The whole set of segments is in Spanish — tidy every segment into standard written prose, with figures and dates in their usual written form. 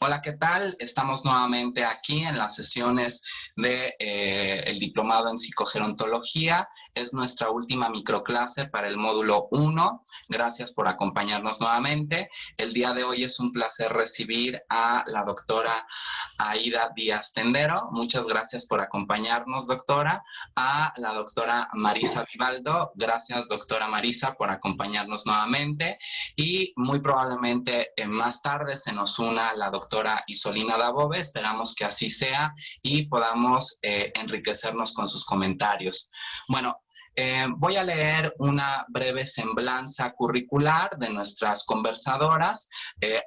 Hola, ¿qué tal? Estamos nuevamente aquí en las sesiones de el Diplomado en Psicogerontología. Es nuestra última microclase para el módulo 1. Gracias por acompañarnos nuevamente. El día de hoy es un placer recibir a la doctora Aida Díaz Tendero. Muchas gracias por acompañarnos, doctora. A la doctora Marisa Vivaldo. Gracias, doctora Marisa, por acompañarnos nuevamente. Y muy probablemente más tarde se nos una la doctora Isolina Dabove. Esperamos que así sea y podamos enriquecernos con sus comentarios. Bueno, voy a leer una breve semblanza curricular de nuestras conversadoras.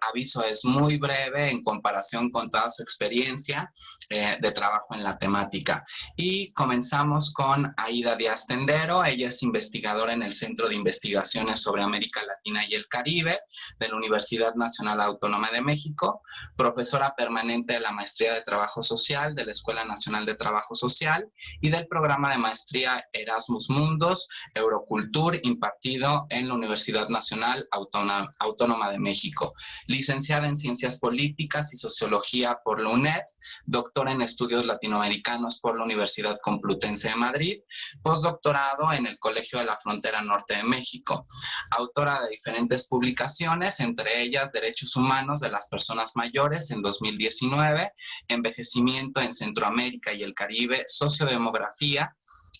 Aviso, es muy breve en comparación con toda su experiencia de trabajo en la temática. Y comenzamos con Aida Díaz Tendero. Ella es investigadora en el Centro de Investigaciones sobre América Latina y el Caribe de la Universidad Nacional Autónoma de México, profesora permanente de la Maestría de Trabajo Social de la Escuela Nacional de Trabajo Social y del programa de maestría Erasmus Mundos Eurocultur, impartido en la Universidad Nacional Autónoma de México. Licenciada en Ciencias Políticas y Sociología por la UNED, doctora en Estudios Latinoamericanos por la Universidad Complutense de Madrid, postdoctorado en el Colegio de la Frontera Norte de México. Autora de diferentes publicaciones, entre ellas Derechos Humanos de las Personas Mayores en 2019, Envejecimiento en Centroamérica y el Caribe, Sociodemografía,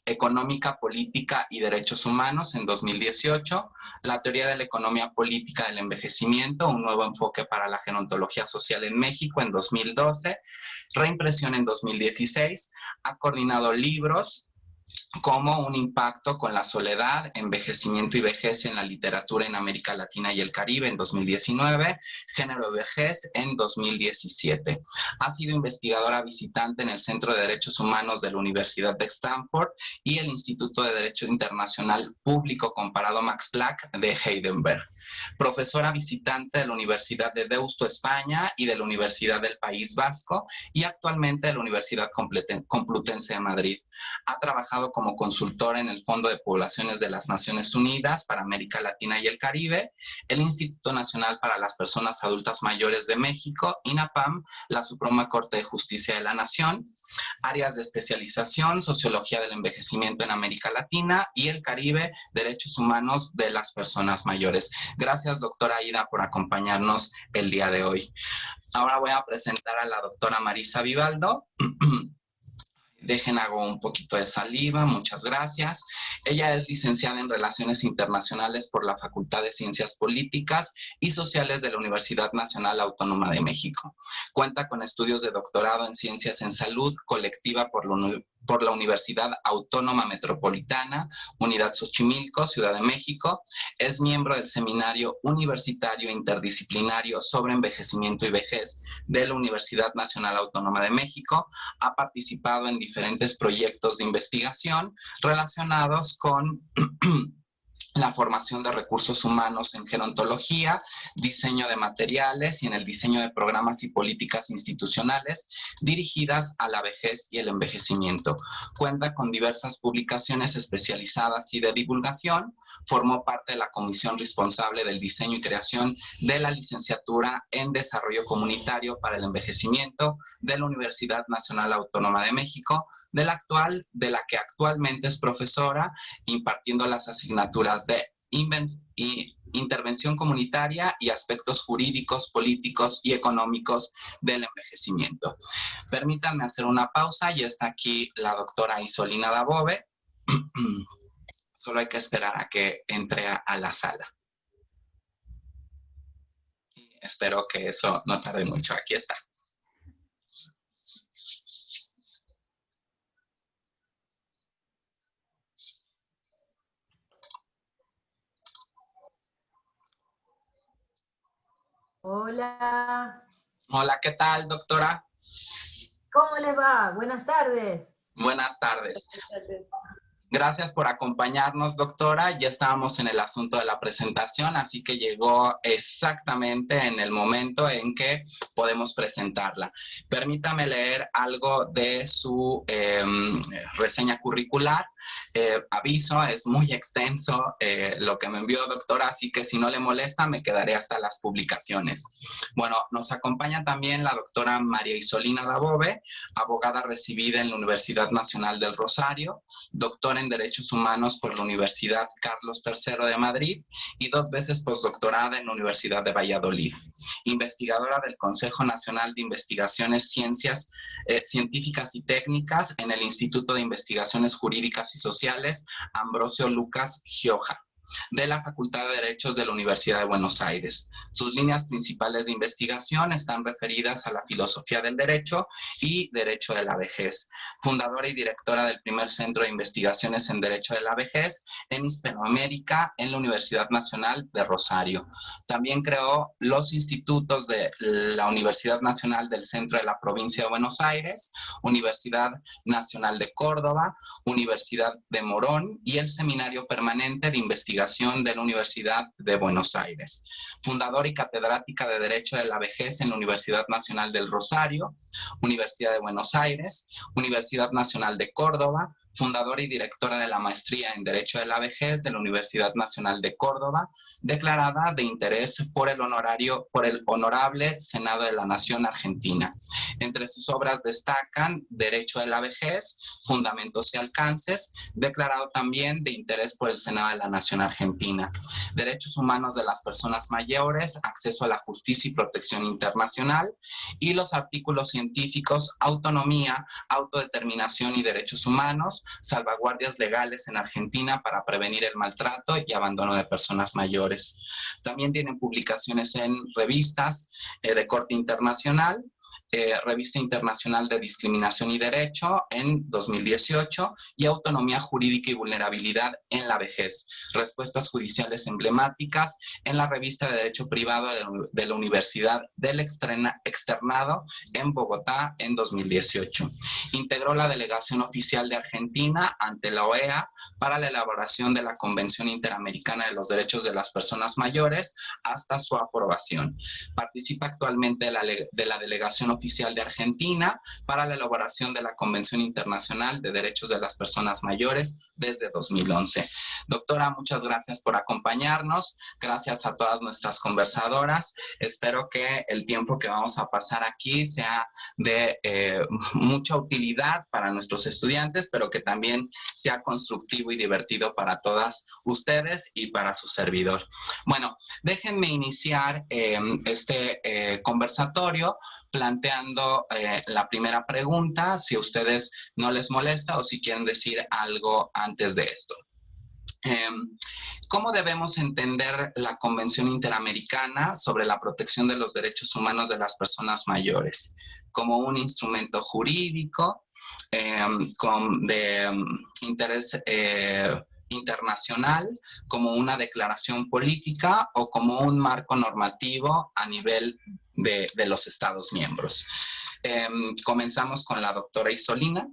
Económica, Política y Derechos Humanos en 2018, La Teoría de la Economía Política del Envejecimiento, un nuevo enfoque para la gerontología social en México en 2012, reimpresión en 2016, ha coordinado libros como Un impacto con la soledad, envejecimiento y vejez en la literatura en América Latina y el Caribe en 2019, Género y vejez en 2017. Ha sido investigadora visitante en el Centro de Derechos Humanos de la Universidad de Stanford y el Instituto de Derecho Internacional Público Comparado Max Planck de Heidelberg. Profesora visitante de la Universidad de Deusto, España, y de la Universidad del País Vasco, y actualmente de la Universidad Complutense de Madrid. Ha trabajado como consultora en el Fondo de Poblaciones de las Naciones Unidas para América Latina y el Caribe, el Instituto Nacional para las Personas Adultas Mayores de México, INAPAM, la Suprema Corte de Justicia de la Nación, áreas de especialización, Sociología del Envejecimiento en América Latina y el Caribe, Derechos Humanos de las Personas Mayores. Gracias, doctora Aida, por acompañarnos el día de hoy. Ahora voy a presentar a la doctora Marisa Vivaldo. Dejen, hago un poquito de saliva, muchas gracias. Ella es licenciada en Relaciones Internacionales por la Facultad de Ciencias Políticas y Sociales de la Universidad Nacional Autónoma de México. Cuenta con estudios de doctorado en Ciencias en Salud colectiva por la Universidad Autónoma Metropolitana, Unidad Xochimilco, Ciudad de México. Es miembro del Seminario Universitario Interdisciplinario sobre Envejecimiento y Vejez de la Universidad Nacional Autónoma de México. Ha participado en diferentes proyectos de investigación relacionados con la formación de recursos humanos en gerontología, diseño de materiales y en el diseño de programas y políticas institucionales dirigidas a la vejez y el envejecimiento. Cuenta con diversas publicaciones especializadas y de divulgación. Formó parte de la comisión responsable del diseño y creación de la licenciatura en Desarrollo Comunitario para el Envejecimiento de la Universidad Nacional Autónoma de México, de la que actualmente es profesora, impartiendo las asignaturas de intervención comunitaria y aspectos jurídicos, políticos y económicos del envejecimiento. Permítanme hacer una pausa. Ya está aquí la doctora Isolina Dabove. Solo hay que esperar a que entre a la sala. Espero que eso no tarde mucho. Aquí está. Hola. Hola, ¿qué tal, doctora? ¿Cómo les va? Buenas tardes. Buenas tardes. Gracias por acompañarnos, doctora. Ya estábamos en el asunto de la presentación, así que llegó exactamente en el momento en que podemos presentarla. Permítame leer algo de su reseña curricular. Aviso, es muy extenso lo que me envió, doctora, así que si no le molesta me quedaré hasta las publicaciones. Bueno, nos acompaña también la doctora María Isolina Dabove, abogada recibida en la Universidad Nacional del Rosario, doctora en Derechos Humanos por la Universidad Carlos III de Madrid y 2 veces postdoctorada en la Universidad de Valladolid. Investigadora del Consejo Nacional de Investigaciones Científicas y Técnicas en el Instituto de Investigaciones Jurídicas y Sociales Ambrosio Lucas Gioja, de la Facultad de Derechos de la Universidad de Buenos Aires. Sus líneas principales de investigación están referidas a la filosofía del derecho y derecho de la vejez. Fundadora y directora del primer Centro de Investigaciones en Derecho de la Vejez en Hispanoamérica en la Universidad Nacional de Rosario. También creó los institutos de la Universidad Nacional del Centro de la Provincia de Buenos Aires, Universidad Nacional de Córdoba, Universidad de Morón y el Seminario Permanente de Investigación de la Universidad de Buenos Aires. Fundadora y catedrática de Derecho de la Vejez en la Universidad Nacional del Rosario, Universidad de Buenos Aires, Universidad Nacional de Córdoba, fundadora y directora de la Maestría en Derecho de la Vejez de la Universidad Nacional de Córdoba, declarada de interés por el Honorable Senado de la Nación Argentina. Entre sus obras destacan Derecho de la Vejez, Fundamentos y Alcances, declarado también de interés por el Senado de la Nación Argentina. Derechos Humanos de las Personas Mayores, Acceso a la Justicia y Protección Internacional, y los artículos científicos Autonomía, Autodeterminación y Derechos Humanos, Salvaguardias Legales en Argentina para prevenir el maltrato y abandono de personas mayores. También tienen publicaciones en revistas de corte internacional, Revista Internacional de Discriminación y Derecho en 2018 y Autonomía Jurídica y Vulnerabilidad en la Vejez, respuestas judiciales emblemáticas en la Revista de Derecho Privado de la Universidad del Externado en Bogotá en 2018. Integró la delegación oficial de Argentina ante la OEA para la elaboración de la Convención Interamericana de los Derechos de las Personas Mayores hasta su aprobación. Participa actualmente de la delegación oficial de Argentina para la elaboración de la Convención Internacional de Derechos de las Personas Mayores desde 2011. Doctora, muchas gracias por acompañarnos. Gracias a todas nuestras conversadoras. Espero que el tiempo que vamos a pasar aquí sea de mucha utilidad para nuestros estudiantes, pero que también sea constructivo y divertido para todas ustedes y para su servidor. Bueno, déjenme iniciar este conversatorio planteando la primera pregunta, si a ustedes no les molesta o si quieren decir algo antes de esto. ¿Cómo debemos entender la Convención Interamericana sobre la protección de los derechos humanos de las personas mayores? ¿Como un instrumento jurídico de interés internacional, como una declaración política o como un marco normativo a nivel de los Estados miembros? Comenzamos con la doctora Isolina.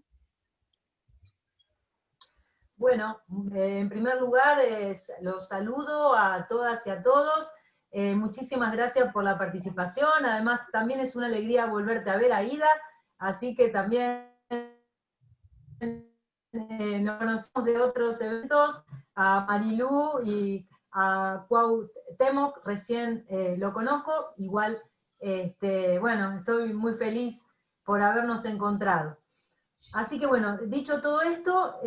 Bueno, en primer lugar, los saludo a todas y a todos. Muchísimas gracias por la participación. Además, también es una alegría volverte a ver, Aida, así que también nos conocemos de otros eventos, a Marilú y a Cuauhtémoc, recién lo conozco, igual, bueno, estoy muy feliz por habernos encontrado. Así que bueno, dicho todo esto,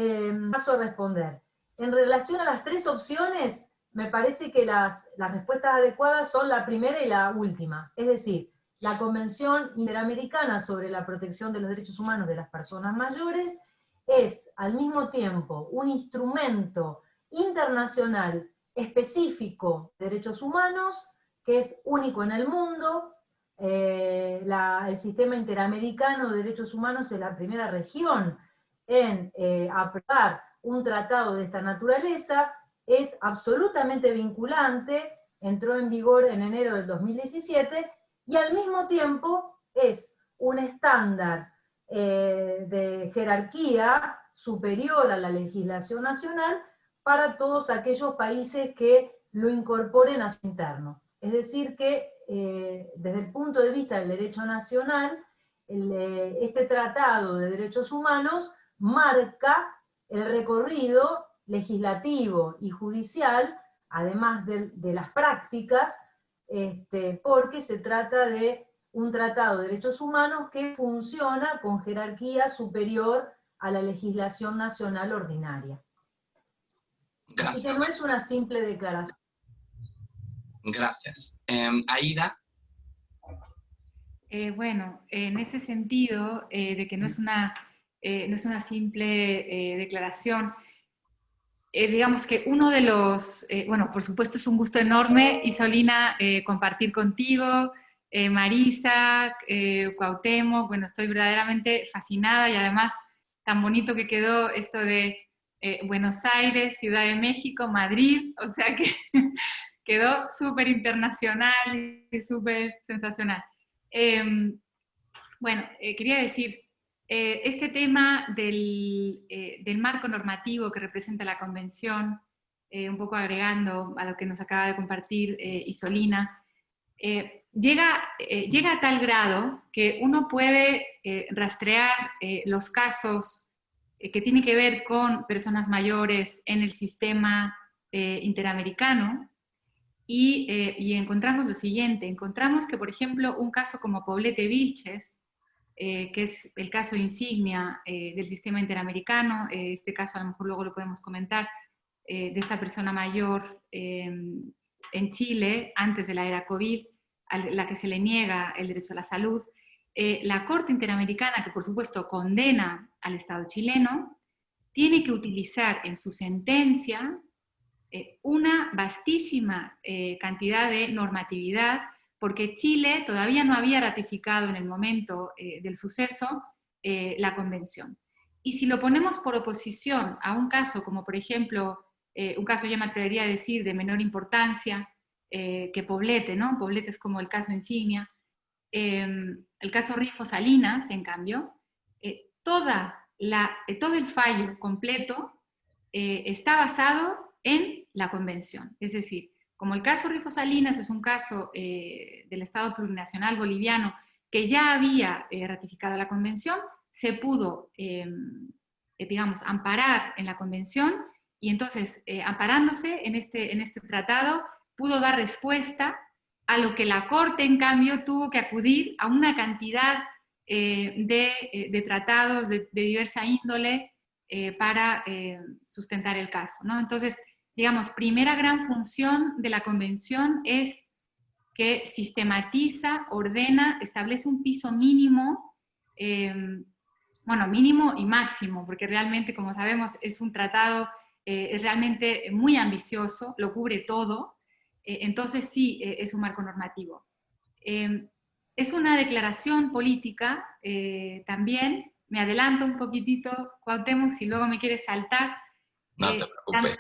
paso a responder. En relación a las 3 opciones, me parece que las respuestas adecuadas son la primera y la última. Es decir, la Convención Interamericana sobre la Protección de los Derechos Humanos de las Personas Mayores es al mismo tiempo un instrumento internacional específico de derechos humanos, que es único en el mundo. El sistema interamericano de derechos humanos es la primera región en aprobar un tratado de esta naturaleza, es absolutamente vinculante, entró en vigor en enero del 2017, y al mismo tiempo es un estándar de jerarquía superior a la legislación nacional para todos aquellos países que lo incorporen a su interno. Es decir que desde el punto de vista del derecho nacional, este Tratado de Derechos Humanos marca el recorrido legislativo y judicial, además de las prácticas, porque se trata de un tratado de derechos humanos que funciona con jerarquía superior a la legislación nacional ordinaria. Gracias. Así que no es una simple declaración. Gracias. Aida. Bueno, en ese sentido, de que no es una simple declaración, digamos que uno de los, bueno, por supuesto es un gusto enorme, Isolina, compartir contigo, Marisa, Cuauhtémoc, bueno, estoy verdaderamente fascinada y además tan bonito que quedó esto de Buenos Aires, Ciudad de México, Madrid, o sea que quedó súper internacional y súper sensacional. Bueno, quería decir, este tema del marco normativo que representa la Convención, un poco agregando a lo que nos acaba de compartir Isolina, llega a tal grado que uno puede rastrear los casos que tienen que ver con personas mayores en el sistema interamericano, y encontramos lo siguiente, encontramos que, por ejemplo, un caso como Poblete Vilches, que es el caso insignia del sistema interamericano, este caso a lo mejor luego lo podemos comentar, de esta persona mayor en Chile, antes de la era COVID, a la que se le niega el derecho a la salud, la Corte Interamericana, que por supuesto condena al Estado chileno, tiene que utilizar en su sentencia una vastísima cantidad de normatividad, porque Chile todavía no había ratificado en el momento del suceso la convención. Y si lo ponemos por oposición a un caso como, por ejemplo, un caso ya me atrevería a decir de menor importancia que Poblete, ¿no? Poblete es como el caso insignia. El caso Rifo Salinas, en cambio, todo el fallo completo está basado en la convención. Es decir, como el caso Rifo Salinas es un caso del Estado plurinacional boliviano que ya había ratificado la convención, se pudo, digamos, amparar en la convención y entonces, amparándose en este tratado, pudo dar respuesta a lo que la Corte, en cambio, tuvo que acudir a una cantidad de tratados de diversa índole para sustentar el caso, ¿no? Entonces, digamos, primera gran función de la convención es que sistematiza, ordena, establece un piso mínimo, bueno, mínimo y máximo, porque realmente, como sabemos, es un tratado, es realmente muy ambicioso, lo cubre todo, entonces sí, es un marco normativo. Es una declaración política también, me adelanto un poquitito, Cuauhtémoc, si luego me quieres saltar. No te preocupes.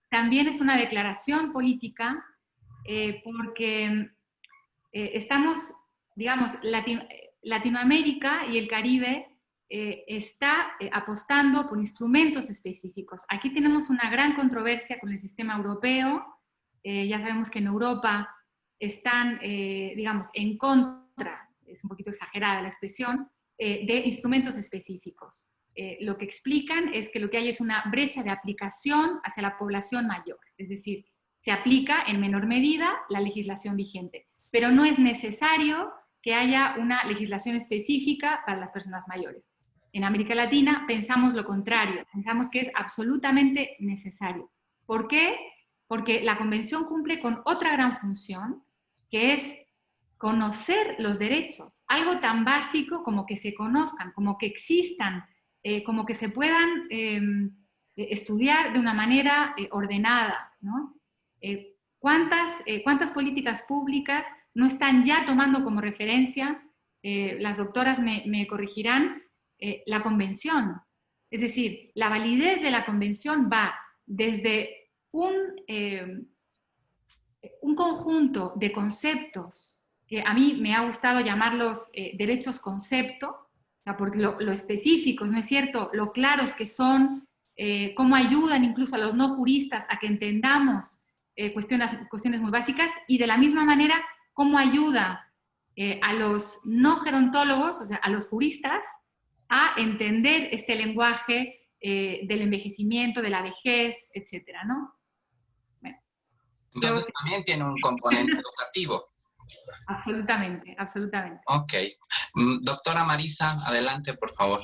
También es una declaración política porque estamos, digamos, Latinoamérica y el Caribe está apostando por instrumentos específicos. Aquí tenemos una gran controversia con el sistema europeo. Ya sabemos que en Europa están, digamos, en contra, es un poquito exagerada la expresión, de instrumentos específicos. Lo que explican es que lo que hay es una brecha de aplicación hacia la población mayor, es decir, se aplica en menor medida la legislación vigente, pero no es necesario que haya una legislación específica para las personas mayores. En América Latina pensamos lo contrario, pensamos que es absolutamente necesario. ¿Por qué? Porque la Convención cumple con otra gran función, que es conocer los derechos, algo tan básico como que se conozcan, como que existan, como que se puedan estudiar de una manera ordenada, ¿no? ¿Cuántas políticas públicas no están ya tomando como referencia, las doctoras me corregirán, la convención? Es decir, la validez de la convención va desde un conjunto de conceptos que a mí me ha gustado llamarlos derechos concepto, o sea, porque lo específicos, ¿no es cierto?, lo claros que son, cómo ayudan incluso a los no juristas a que entendamos cuestiones muy básicas, y de la misma manera, cómo ayuda a los no gerontólogos, o sea, a los juristas, a entender este lenguaje del envejecimiento, de la vejez, etcétera, ¿no? Bueno, Entonces también tiene un componente educativo. Absolutamente, absolutamente. Ok. Doctora Marisa, adelante, por favor.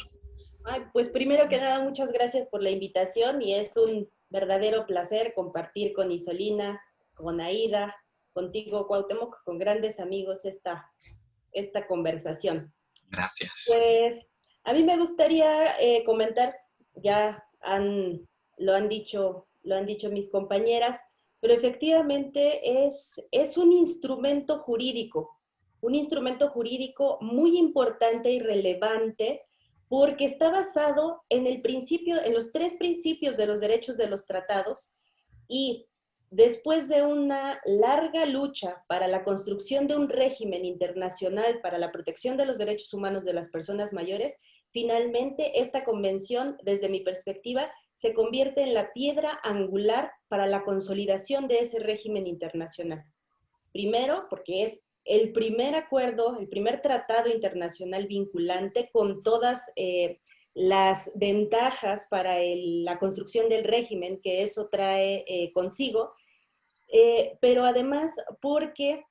Ay, pues primero que nada, muchas gracias por la invitación y es un verdadero placer compartir con Isolina, con Aida, contigo, Cuauhtémoc, con grandes amigos esta conversación. Gracias. Pues a mí me gustaría comentar, ya lo han dicho mis compañeras, pero efectivamente es un instrumento jurídico muy importante y relevante porque está basado en los 3 principios de los derechos de los tratados y después de una larga lucha para la construcción de un régimen internacional para la protección de los derechos humanos de las personas mayores, finalmente esta convención, desde mi perspectiva, se convierte en la piedra angular para la consolidación de ese régimen internacional. Primero, porque es el primer acuerdo, el primer tratado internacional vinculante con todas las ventajas para la construcción del régimen que eso trae consigo, pero además porque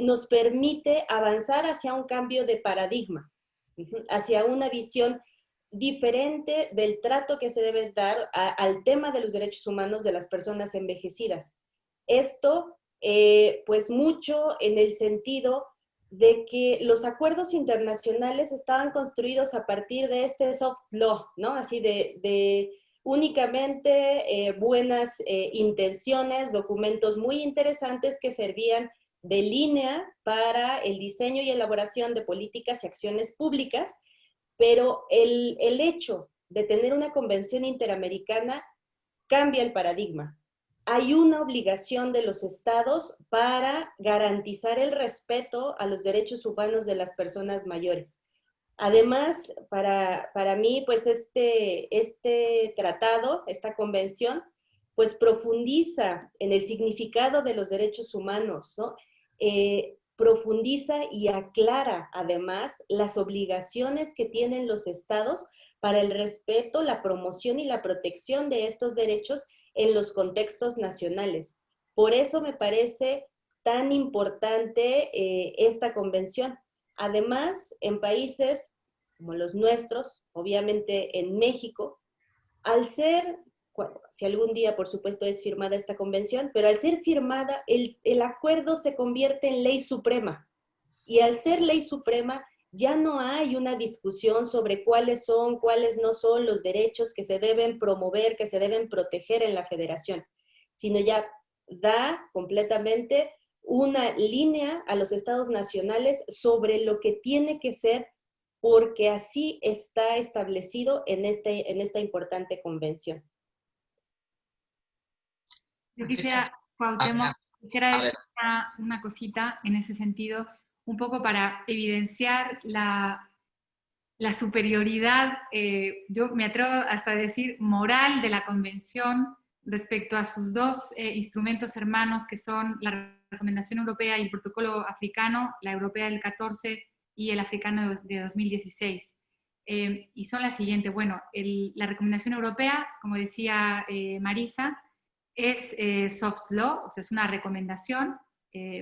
nos permite avanzar hacia un cambio de paradigma, hacia una visión diferente del trato que se debe dar al tema de los derechos humanos de las personas envejecidas. Esto, pues mucho en el sentido de que los acuerdos internacionales estaban construidos a partir de este soft law, ¿no? Así de únicamente buenas intenciones, documentos muy interesantes que servían de línea para el diseño y elaboración de políticas y acciones públicas, pero el hecho de tener una convención interamericana cambia el paradigma. Hay una obligación de los estados para garantizar el respeto a los derechos humanos de las personas mayores. Además, para mí, pues este tratado, esta convención, pues profundiza en el significado de los derechos humanos, ¿no? Profundiza y aclara además las obligaciones que tienen los estados para el respeto, la promoción y la protección de estos derechos en los contextos nacionales. Por eso me parece tan importante esta convención. Además, en países como los nuestros, obviamente en México, al ser, bueno, si algún día por supuesto es firmada esta convención, pero al ser firmada el acuerdo se convierte en ley suprema. Y al ser ley suprema ya no hay una discusión sobre cuáles son, cuáles no son los derechos que se deben promover, que se deben proteger en la federación, sino ya da completamente una línea a los estados nacionales sobre lo que tiene que ser, porque así está establecido en esta importante convención. Yo quisiera, Cuauhtémoc, quisiera decir una cosita en ese sentido, un poco para evidenciar la superioridad, yo me atrevo hasta a decir, moral de la Convención respecto a sus dos instrumentos hermanos, que son la Recomendación Europea y el Protocolo Africano, la Europea del 14 y el Africano de 2016. Y son las siguientes. Bueno, la Recomendación Europea, como decía Marisa, es soft law, o sea, es una recomendación,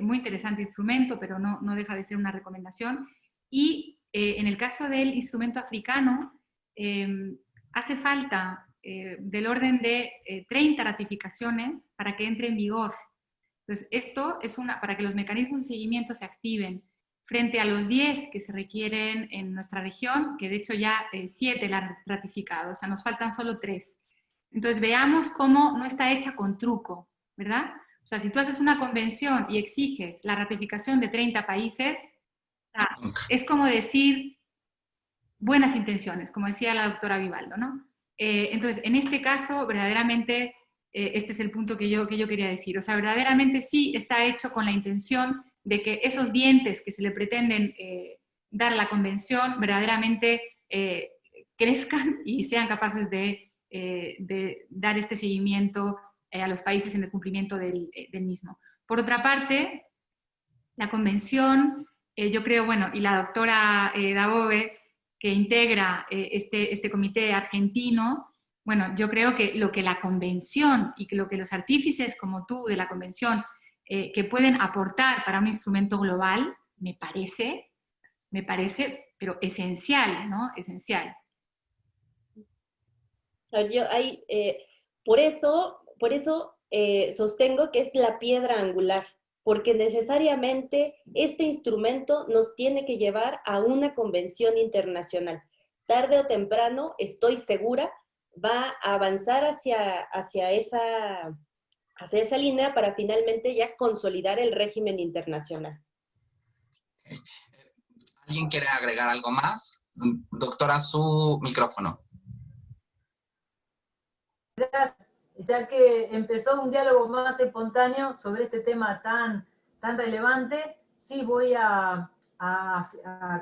muy interesante instrumento, pero no deja de ser una recomendación. Y en el caso del instrumento africano, hace falta del orden de 30 ratificaciones para que entre en vigor. Entonces, esto es para que los mecanismos de seguimiento se activen frente a los 10 que se requieren en nuestra región, que de hecho ya 7 la han ratificado, o sea, nos faltan solo 3. Entonces, veamos cómo no está hecha con truco, ¿verdad? O sea, si tú haces una convención y exiges la ratificación de 30 países, es como decir buenas intenciones, como decía la doctora Vivaldo, ¿no? Entonces, en este caso, verdaderamente, este es el punto que yo quería decir. O sea, verdaderamente sí está hecho con la intención de que esos dientes que se le pretenden dar a la convención verdaderamente crezcan y sean capaces de dar este seguimiento a los países en el cumplimiento del mismo. Por otra parte, la convención, yo creo, bueno, y la doctora Dabove, que integra este comité argentino, bueno, yo creo que lo que la convención y que lo que los artífices como tú de la convención que pueden aportar para un instrumento global, me parece, pero esencial, ¿no? Esencial. Por eso sostengo que es la piedra angular, porque necesariamente este instrumento nos tiene que llevar a una convención internacional. Tarde o temprano, estoy segura, va a avanzar hacia esa línea para finalmente ya consolidar el régimen internacional. ¿Alguien quiere agregar algo más? Doctora, su micrófono. Gracias. Ya que empezó un diálogo más espontáneo sobre este tema tan relevante, sí voy a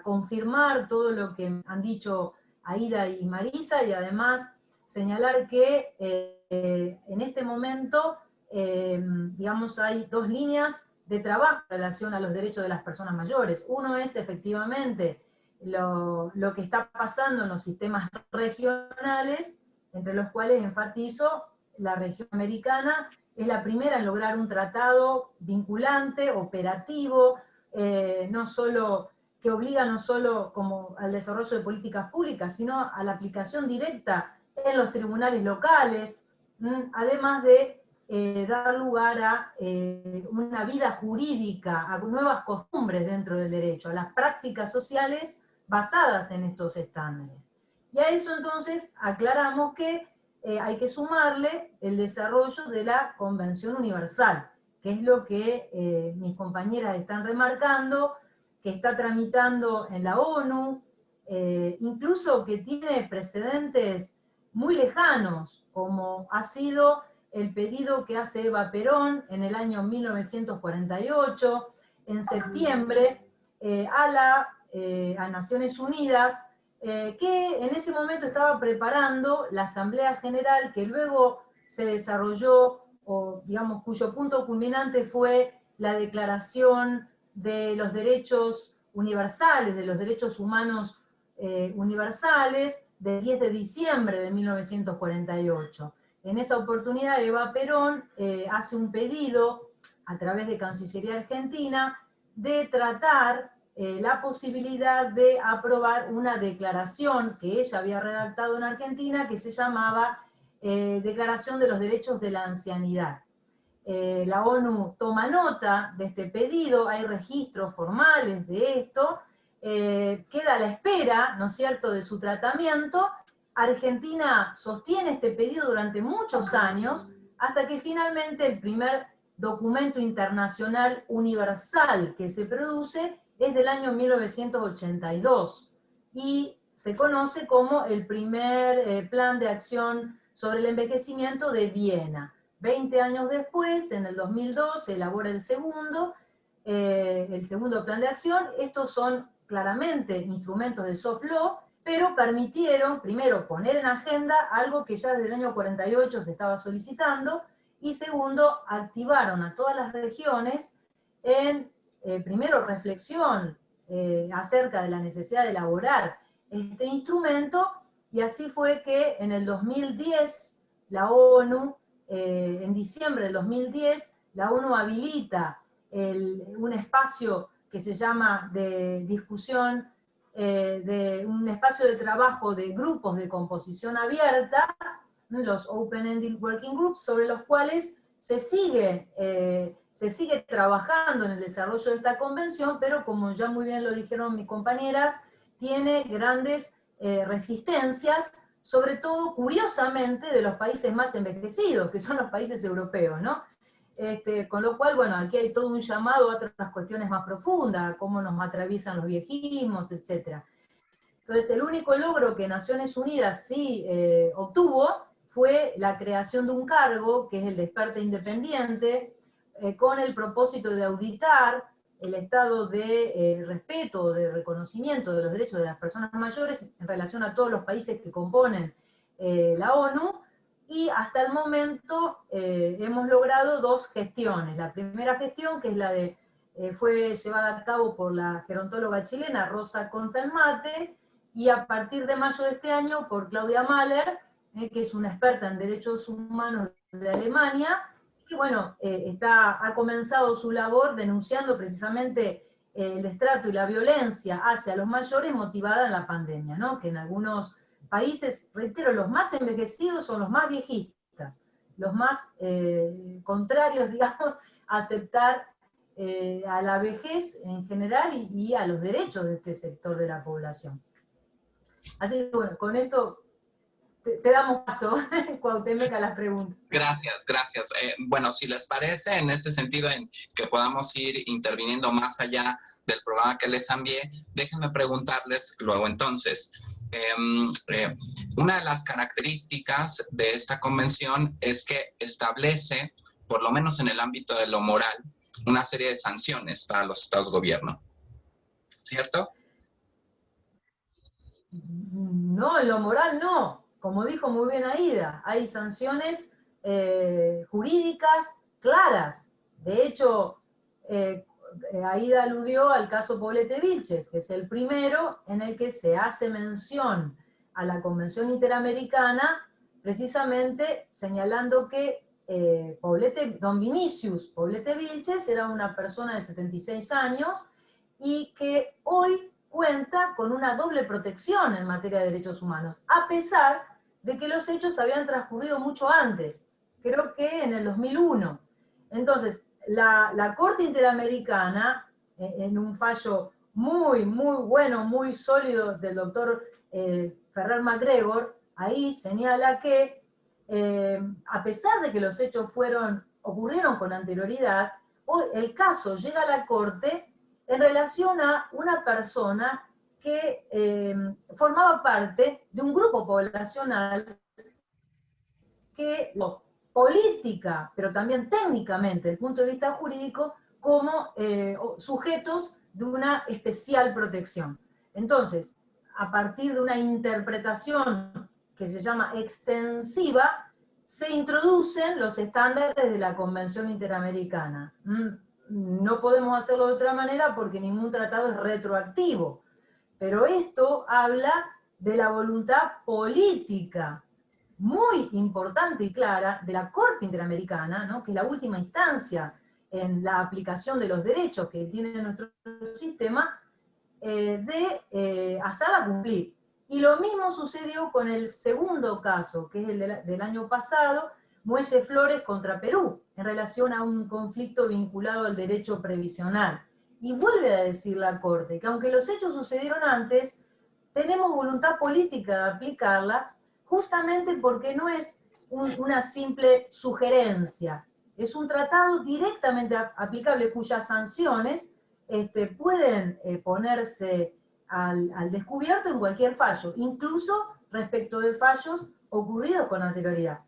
confirmar todo lo que han dicho Aida y Marisa, y además señalar que en este momento, digamos, hay dos líneas de trabajo en relación a los derechos de las personas mayores. Uno es efectivamente lo que está pasando en los sistemas regionales, entre los cuales enfatizo la región americana, es la primera en lograr un tratado vinculante, operativo, no solo, que obliga no solo como al desarrollo de políticas públicas, sino a la aplicación directa en los tribunales locales, además de dar lugar a una vida jurídica, a nuevas costumbres dentro del derecho, a las prácticas sociales basadas en estos estándares. Y a eso entonces aclaramos que hay que sumarle el desarrollo de la Convención Universal, que es lo que mis compañeras están remarcando, que está tramitando en la ONU, incluso que tiene precedentes muy lejanos, como ha sido el pedido que hace Eva Perón en el año 1948, en septiembre, a Naciones Unidas, que en ese momento estaba preparando la Asamblea General, que luego se desarrolló, o digamos, cuyo punto culminante fue la Declaración de los Derechos Universales, de los Derechos Humanos Universales, del 10 de diciembre de 1948. En esa oportunidad, Eva Perón hace un pedido a través de Cancillería Argentina de tratar la posibilidad de aprobar una declaración que ella había redactado en Argentina que se llamaba Declaración de los Derechos de la Ancianidad. La ONU toma nota de este pedido, hay registros formales de esto, queda a la espera, ¿no es cierto?, de su tratamiento. Argentina sostiene este pedido durante muchos años, hasta que finalmente el primer documento internacional universal que se produce es del año 1982, y se conoce como el primer plan de acción sobre el envejecimiento de Viena. 20 años después, en el 2002, se elabora el segundo plan de acción. Estos son claramente instrumentos de soft law, pero permitieron, primero, poner en agenda algo que ya desde el año 48 se estaba solicitando, y segundo, activaron a todas las regiones en, primero, reflexión acerca de la necesidad de elaborar este instrumento, y así fue que en el 2010, la ONU, en diciembre del 2010, la ONU habilita un espacio que se llama de discusión, de un espacio de trabajo de grupos de composición abierta, los Open-Ended Working Groups, sobre los cuales se sigue trabajando en el desarrollo de esta convención, pero como ya muy bien lo dijeron mis compañeras, tiene grandes resistencias, sobre todo, curiosamente, de los países más envejecidos, que son los países europeos, ¿no? Con lo cual, bueno, aquí hay todo un llamado a otras cuestiones más profundas, cómo nos atraviesan los viejismos, etc. Entonces, el único logro que Naciones Unidas sí obtuvo fue la creación de un cargo, que es el de experta independiente, con el propósito de auditar el estado de respeto, de reconocimiento de los derechos de las personas mayores en relación a todos los países que componen la ONU, y hasta el momento hemos logrado dos gestiones. La primera gestión, que es la fue llevada a cabo por la gerontóloga chilena Rosa Confelmate, y a partir de mayo de este año por Claudia Mahler, que es una experta en derechos humanos de Alemania, que bueno, ha comenzado su labor denunciando precisamente el destrato y la violencia hacia los mayores motivada en la pandemia, ¿no? Que en algunos países, reitero, los más envejecidos son los más viejistas, los más contrarios, digamos, a aceptar a la vejez en general y a los derechos de este sector de la población. Así que bueno, con esto te damos paso, Cuauhtémoc, a las preguntas. Gracias, gracias. Bueno, si les parece, en este sentido, en que podamos ir interviniendo más allá del programa que les envié, déjenme preguntarles luego entonces. Una de las características de esta convención es que establece, por lo menos en el ámbito de lo moral, una serie de sanciones para los estados-gobierno, ¿cierto? No, en lo moral no. Como dijo muy bien Aida, hay sanciones jurídicas claras. De hecho, Aida aludió al caso Poblete Vilches, que es el primero en el que se hace mención a la Convención Interamericana, precisamente señalando que don Vinicius Poblete Vilches era una persona de 76 años y que hoy cuenta con una doble protección en materia de derechos humanos, a pesar de que los hechos habían transcurrido mucho antes, creo que en el 2001. Entonces, la Corte Interamericana, en un fallo muy, muy bueno, muy sólido del doctor Ferrer MacGregor, ahí señala que a pesar de que los hechos ocurrieron con anterioridad, hoy el caso llega a la Corte en relación a una persona que formaba parte de un grupo poblacional que política, pero también técnicamente, desde el punto de vista jurídico, como sujetos de una especial protección. Entonces, a partir de una interpretación que se llama extensiva, se introducen los estándares de la Convención Interamericana. No podemos hacerlo de otra manera porque ningún tratado es retroactivo, pero esto habla de la voluntad política muy importante y clara de la Corte Interamericana, ¿no? Que es la última instancia en la aplicación de los derechos que tiene nuestro sistema, de hacerla cumplir. Y lo mismo sucedió con el segundo caso, que es el del año pasado, Muelle Flores contra Perú, en relación a un conflicto vinculado al derecho previsional. Y vuelve a decir la Corte que aunque los hechos sucedieron antes, tenemos voluntad política de aplicarla, justamente porque no es una simple sugerencia, es un tratado directamente aplicable cuyas sanciones pueden ponerse al descubierto en cualquier fallo, incluso respecto de fallos ocurridos con anterioridad.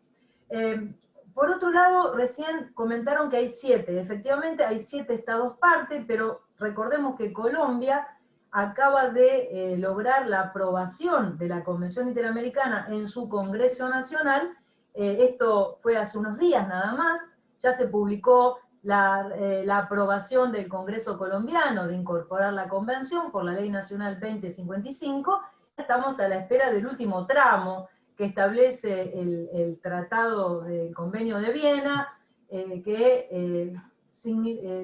Por otro lado, recién comentaron que hay 7, efectivamente hay 7 estados parte, pero recordemos que Colombia acaba de lograr la aprobación de la Convención Interamericana en su Congreso Nacional. Esto fue hace unos días nada más, ya se publicó la aprobación del Congreso colombiano de incorporar la Convención por la Ley Nacional 2055. Estamos a la espera del último tramo que establece el Tratado del Convenio de Viena, que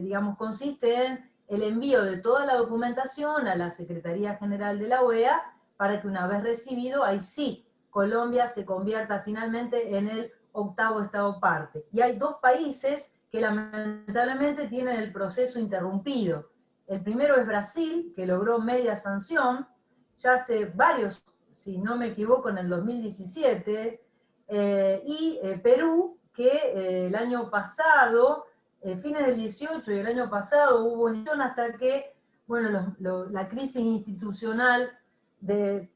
digamos, consiste en el envío de toda la documentación a la Secretaría General de la OEA para que una vez recibido, ahí sí, Colombia se convierta finalmente en el 8º estado parte. Y hay 2 países que lamentablemente tienen el proceso interrumpido. El primero es Brasil, que logró media sanción, ya hace varios, si no me equivoco, en el 2017, y Perú, que el año pasado, fines del 18 y el año pasado hubo una hasta que, bueno, la crisis institucional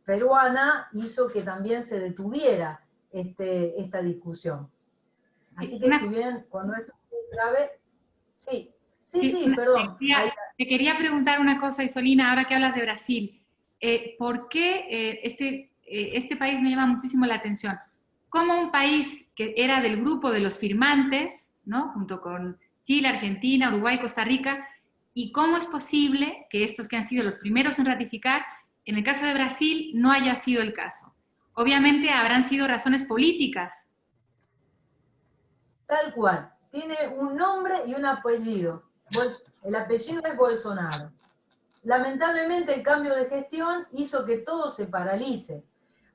peruana hizo que también se detuviera esta discusión. Así que si bien cuando esto es grave, sí, perdón. Te quería preguntar una cosa, Isolina, ahora que hablas de Brasil. ¿Por qué este país me llama muchísimo la atención? Como un país que era del grupo de los firmantes, ¿no? Junto con Chile, Argentina, Uruguay, Costa Rica, y cómo es posible que estos que han sido los primeros en ratificar en el caso de Brasil no haya sido el caso? Obviamente habrán sido razones políticas. Tal cual. Tiene un nombre y un apellido. El apellido es Bolsonaro. Lamentablemente el cambio de gestión hizo que todo se paralice.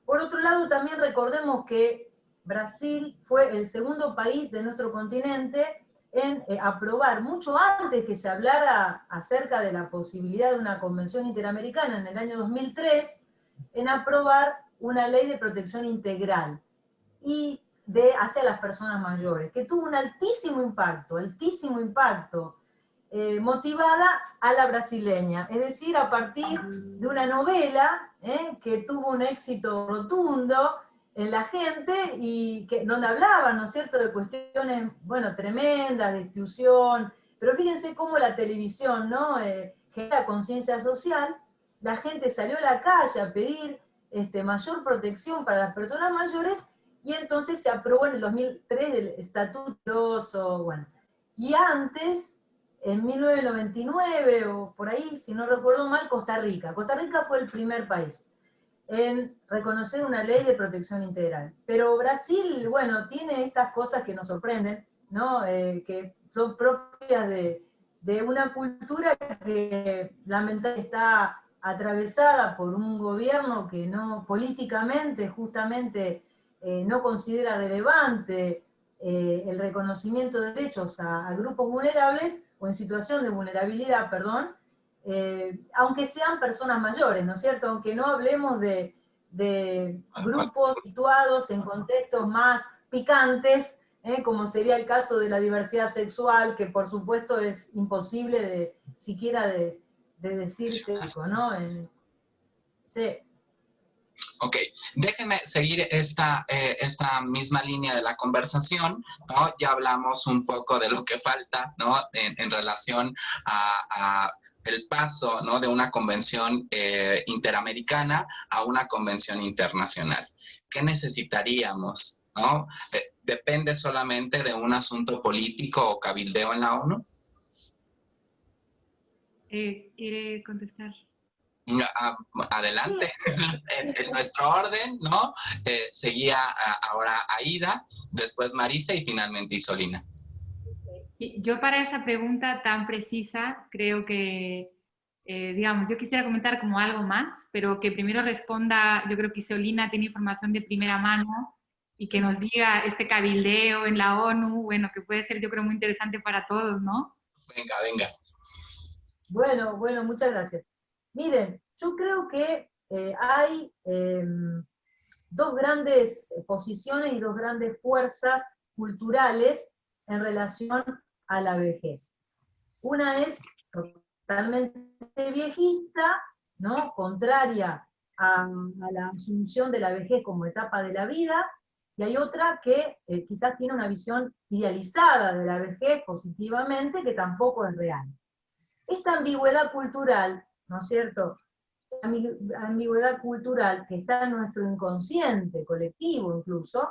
Por otro lado, también recordemos que Brasil fue el segundo país de nuestro continente en aprobar, mucho antes que se hablara acerca de la posibilidad de una convención interamericana en el año 2003, en aprobar una ley de protección integral y hacia las personas mayores, que tuvo un altísimo impacto, motivada a la brasileña, es decir, a partir de una novela que tuvo un éxito rotundo en la gente y donde hablaban, ¿no es cierto?, de cuestiones, bueno, tremendas, de exclusión, pero fíjense cómo la televisión, ¿no?, genera conciencia social, la gente salió a la calle a pedir mayor protección para las personas mayores, y entonces se aprobó en el 2003 el estatuto, bueno, y antes, en 1999 o por ahí, si no recuerdo mal, Costa Rica. Costa Rica fue el primer país en reconocer una ley de protección integral. Pero Brasil, bueno, tiene estas cosas que nos sorprenden, ¿no? Que son propias de una cultura que lamentablemente está atravesada por un gobierno que no, políticamente, justamente, no considera relevante el reconocimiento de derechos a grupos vulnerables, o en situación de vulnerabilidad, perdón, aunque sean personas mayores, ¿no es cierto? Aunque no hablemos de grupos situados en contextos más picantes, como sería el caso de la diversidad sexual, que por supuesto es imposible siquiera de decirse, ¿no? Sí. Ok, déjenme seguir esta misma línea de la conversación, ¿no? Ya hablamos un poco de lo que falta, ¿no? En relación a el paso, ¿no?, de una convención interamericana a una convención internacional. ¿Qué necesitaríamos, ¿no? ¿Depende solamente de un asunto político o cabildeo en la ONU? ¿Quiere contestar? Adelante. En nuestro orden, ¿no? Seguía ahora Aida, después Marisa y finalmente Isolina. Yo para esa pregunta tan precisa creo que, digamos, yo quisiera comentar como algo más, pero que primero responda, yo creo que Isolina tiene información de primera mano y que nos diga este cabildeo en la ONU, bueno, que puede ser yo creo muy interesante para todos, ¿no? Venga, venga. Bueno, muchas gracias. Miren, yo creo que hay dos grandes posiciones y dos grandes fuerzas culturales en relación a la vejez. Una es totalmente viejista, ¿no?, contraria a la asunción de la vejez como etapa de la vida, y hay otra que quizás tiene una visión idealizada de la vejez positivamente, que tampoco es real. Esta ambigüedad cultural, ¿no es cierto?, ambigüedad cultural que está en nuestro inconsciente colectivo incluso,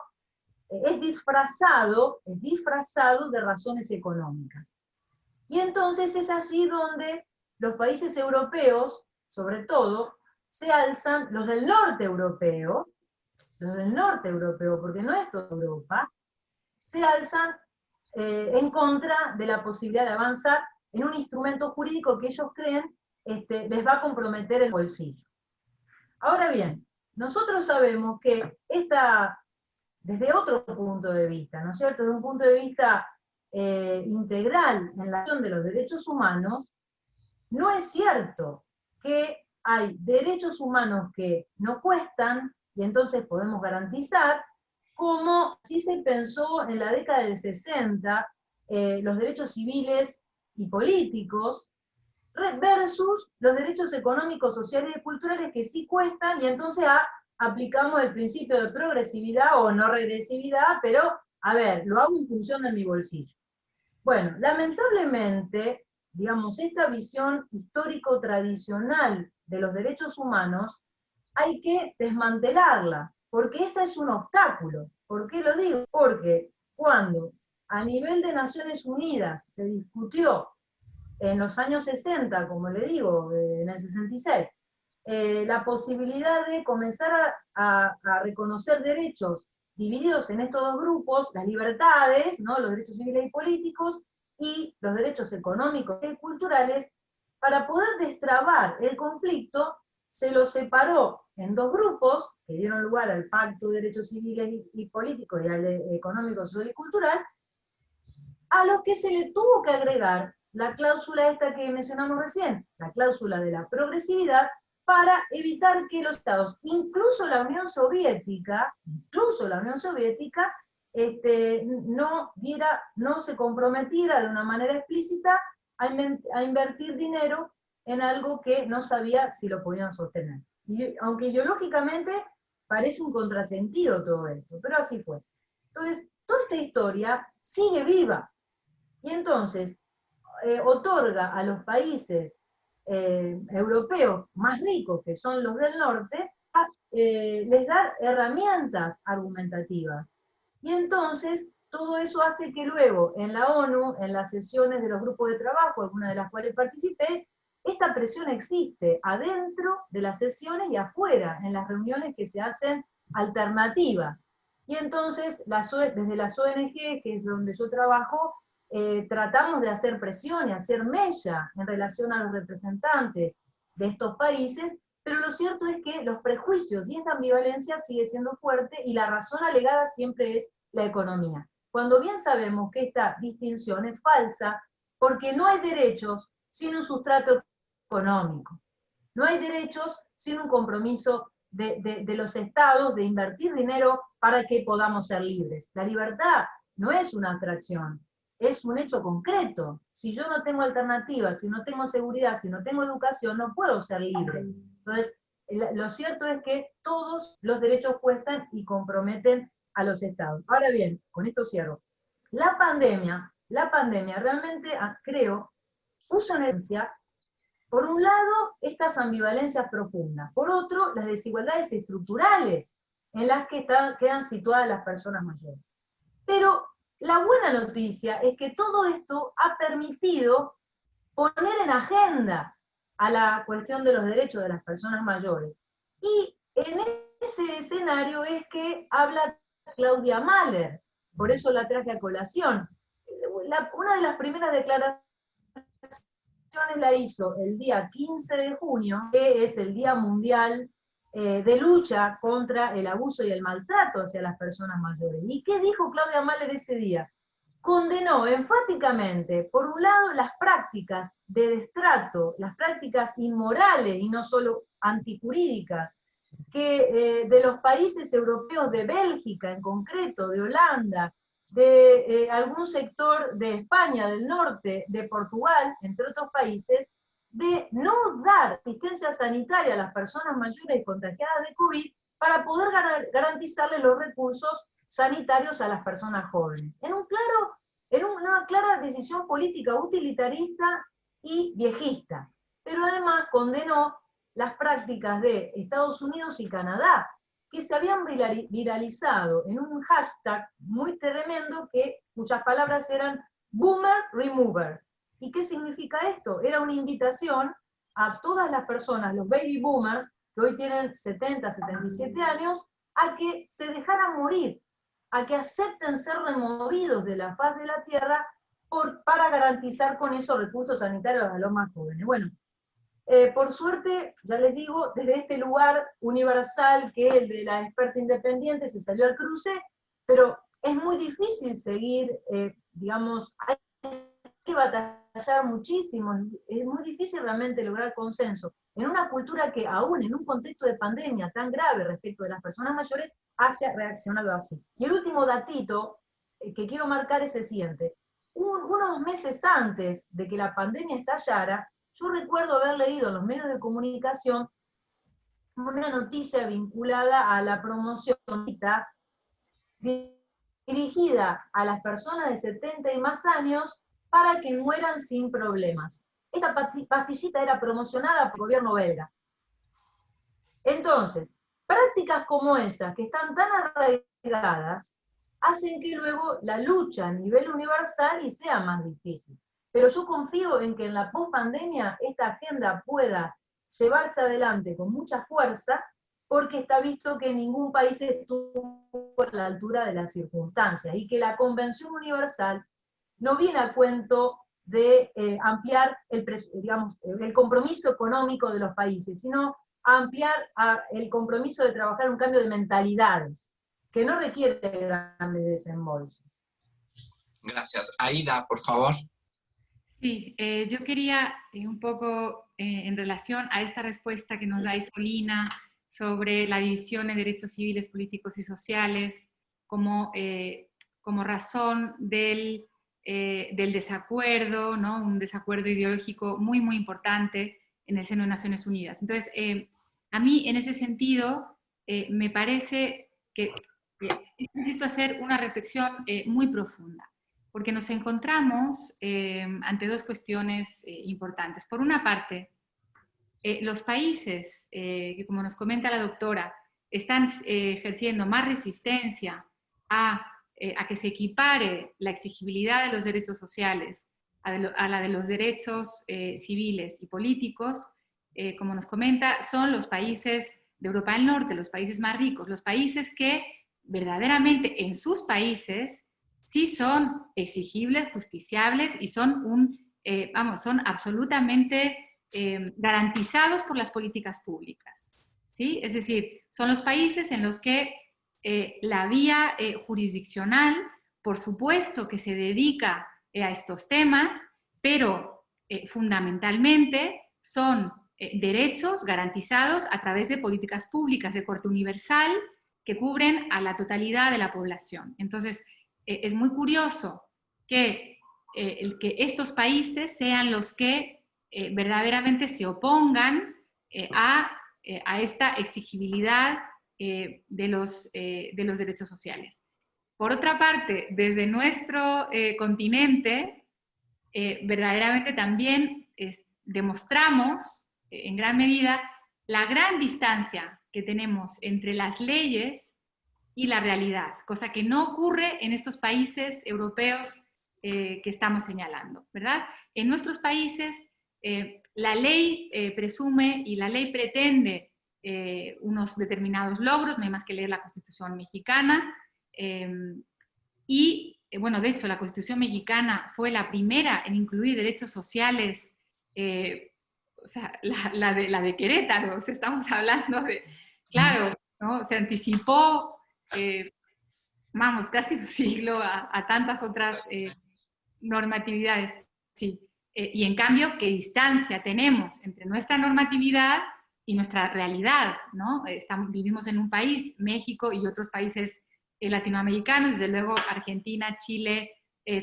es disfrazado de razones económicas. Y entonces es allí donde los países europeos, sobre todo, se alzan, los del norte europeo, porque no es toda Europa, se alzan en contra de la posibilidad de avanzar en un instrumento jurídico que ellos creen les va a comprometer el bolsillo. Ahora bien, nosotros sabemos que desde otro punto de vista, ¿no es cierto?, desde un punto de vista integral en la acción de los derechos humanos, no es cierto que hay derechos humanos que no cuestan, y entonces podemos garantizar, como sí se pensó en la década del 60, los derechos civiles y políticos, versus los derechos económicos, sociales y culturales que sí cuestan, y entonces aplicamos el principio de progresividad o no regresividad, pero, a ver, lo hago en función de mi bolsillo. Bueno, lamentablemente, digamos, esta visión histórico-tradicional de los derechos humanos hay que desmantelarla, porque esta es un obstáculo. ¿Por qué lo digo? Porque cuando a nivel de Naciones Unidas se discutió en los años 60, como le digo, en el 66, la posibilidad de comenzar a reconocer derechos divididos en estos dos grupos, las libertades, ¿no? Los derechos civiles y políticos, y los derechos económicos y culturales. Para poder destrabar el conflicto, se los separó en dos grupos, que dieron lugar al Pacto de Derechos Civiles y Políticos y al de Económico, Social y Cultural, a los que se le tuvo que agregar la cláusula esta que mencionamos recién, la cláusula de la progresividad, para evitar que los estados, incluso la Unión Soviética, no se comprometiera de una manera explícita a invertir dinero en algo que no sabía si lo podían sostener. Y, aunque ideológicamente parece un contrasentido todo esto, pero así fue. Entonces, toda esta historia sigue viva, y entonces otorga a los países europeos más ricos, que son los del norte, les da herramientas argumentativas. Y entonces todo eso hace que luego en la ONU, en las sesiones de los grupos de trabajo, algunas de las cuales participé, esta presión existe adentro de las sesiones y afuera, en las reuniones que se hacen alternativas. Y entonces desde las ONG, que es donde yo trabajo, tratamos de hacer presión y hacer mella en relación a los representantes de estos países, pero lo cierto es que los prejuicios y esta ambivalencia sigue siendo fuerte, y la razón alegada siempre es la economía. Cuando bien sabemos que esta distinción es falsa, porque no hay derechos sin un sustrato económico. No hay derechos sin un compromiso de los estados de invertir dinero para que podamos ser libres. La libertad no es una abstracción, es un hecho concreto. Si yo no tengo alternativas, si no tengo seguridad, si no tengo educación, no puedo ser libre. Entonces, lo cierto es que todos los derechos cuestan y comprometen a los estados. Ahora bien, con esto cierro. La pandemia realmente, creo, puso en evidencia, por un lado, estas ambivalencias profundas, por otro, las desigualdades estructurales en las que quedan situadas las personas mayores. Pero la buena noticia es que todo esto ha permitido poner en agenda a la cuestión de los derechos de las personas mayores. Y en ese escenario es que habla Claudia Mahler, por eso la traje a colación. Una de las primeras declaraciones la hizo el día 15 de junio, que es el Día Mundial de lucha contra el abuso y el maltrato hacia las personas mayores. ¿Y qué dijo Claudia Mahler ese día? Condenó enfáticamente, por un lado, las prácticas de destrato, las prácticas inmorales y no solo antijurídicas, que de los países europeos, de Bélgica en concreto, de Holanda, de algún sector de España, del norte, de Portugal, entre otros países, de no dar asistencia sanitaria a las personas mayores contagiadas de COVID para poder garantizarles los recursos sanitarios a las personas jóvenes. En una clara decisión política utilitarista y viejista. Pero además condenó las prácticas de Estados Unidos y Canadá, que se habían viralizado en un hashtag muy tremendo, cuyas palabras eran Boomer Remover. ¿Y qué significa esto? Era una invitación a todas las personas, los baby boomers, que hoy tienen 70, 77 años, a que se dejaran morir, a que acepten ser removidos de la faz de la tierra para garantizar con eso recursos sanitarios a los más jóvenes. Bueno, por suerte, ya les digo, desde este lugar universal que es el de la experta independiente, se salió al cruce, pero es muy difícil seguir, digamos, hay que batallar muchísimo, es muy difícil realmente lograr consenso en una cultura que aún en un contexto de pandemia tan grave respecto de las personas mayores, hace reaccionado así. Y el último datito que quiero marcar es el siguiente. Unos meses antes de que la pandemia estallara, yo recuerdo haber leído en los medios de comunicación una noticia vinculada a la promoción dirigida a las personas de 70 y más años para que mueran sin problemas. Esta pastillita era promocionada por el gobierno belga. Entonces, prácticas como esas, que están tan arraigadas, hacen que luego la lucha a nivel universal y sea más difícil. Pero yo confío en que en la pospandemia esta agenda pueda llevarse adelante con mucha fuerza, porque está visto que ningún país estuvo a la altura de las circunstancias, y que la Convención Universal no viene a cuento de ampliar el compromiso económico de los países, sino ampliar el compromiso de trabajar un cambio de mentalidades, que no requiere grandes desembolsos. Gracias. Aida, por favor. Sí, yo quería un poco en relación a esta respuesta que nos da Isolina sobre la división en derechos civiles, políticos y sociales como razón del desacuerdo, ¿no? Un desacuerdo ideológico muy, muy importante en el seno de Naciones Unidas. Entonces, a mí en ese sentido me parece que es preciso hacer una reflexión muy profunda, porque nos encontramos ante dos cuestiones importantes. Por una parte, los países que, como nos comenta la doctora, están ejerciendo más resistencia a que se equipare la exigibilidad de los derechos sociales a la de los derechos civiles y políticos, como nos comenta, son los países de Europa del Norte, los países más ricos, los países que verdaderamente en sus países sí son exigibles, justiciables y son son absolutamente garantizados por las políticas públicas, ¿sí? Es decir, son los países en los que la vía jurisdiccional, por supuesto que se dedica a estos temas, pero fundamentalmente son derechos garantizados a través de políticas públicas de corte universal que cubren a la totalidad de la población. Entonces, es muy curioso que estos países sean los que verdaderamente se opongan a esta exigibilidad de los derechos sociales. Por otra parte, desde nuestro continente, verdaderamente también demostramos en gran medida la gran distancia que tenemos entre las leyes y la realidad, cosa que no ocurre en estos países europeos que estamos señalando, ¿verdad? En nuestros países la ley presume y la ley pretende unos determinados logros, no hay más que leer la Constitución mexicana, bueno, de hecho, la Constitución mexicana fue la primera en incluir derechos sociales, o sea, la de Querétaro, o sea, estamos hablando de, claro, ¿no? Se anticipó, vamos, casi un siglo a tantas otras normatividades, sí. Y en cambio, ¿qué distancia tenemos entre nuestra normatividad y nuestra realidad, ¿no? Vivimos en un país, México y otros países latinoamericanos, desde luego Argentina, Chile,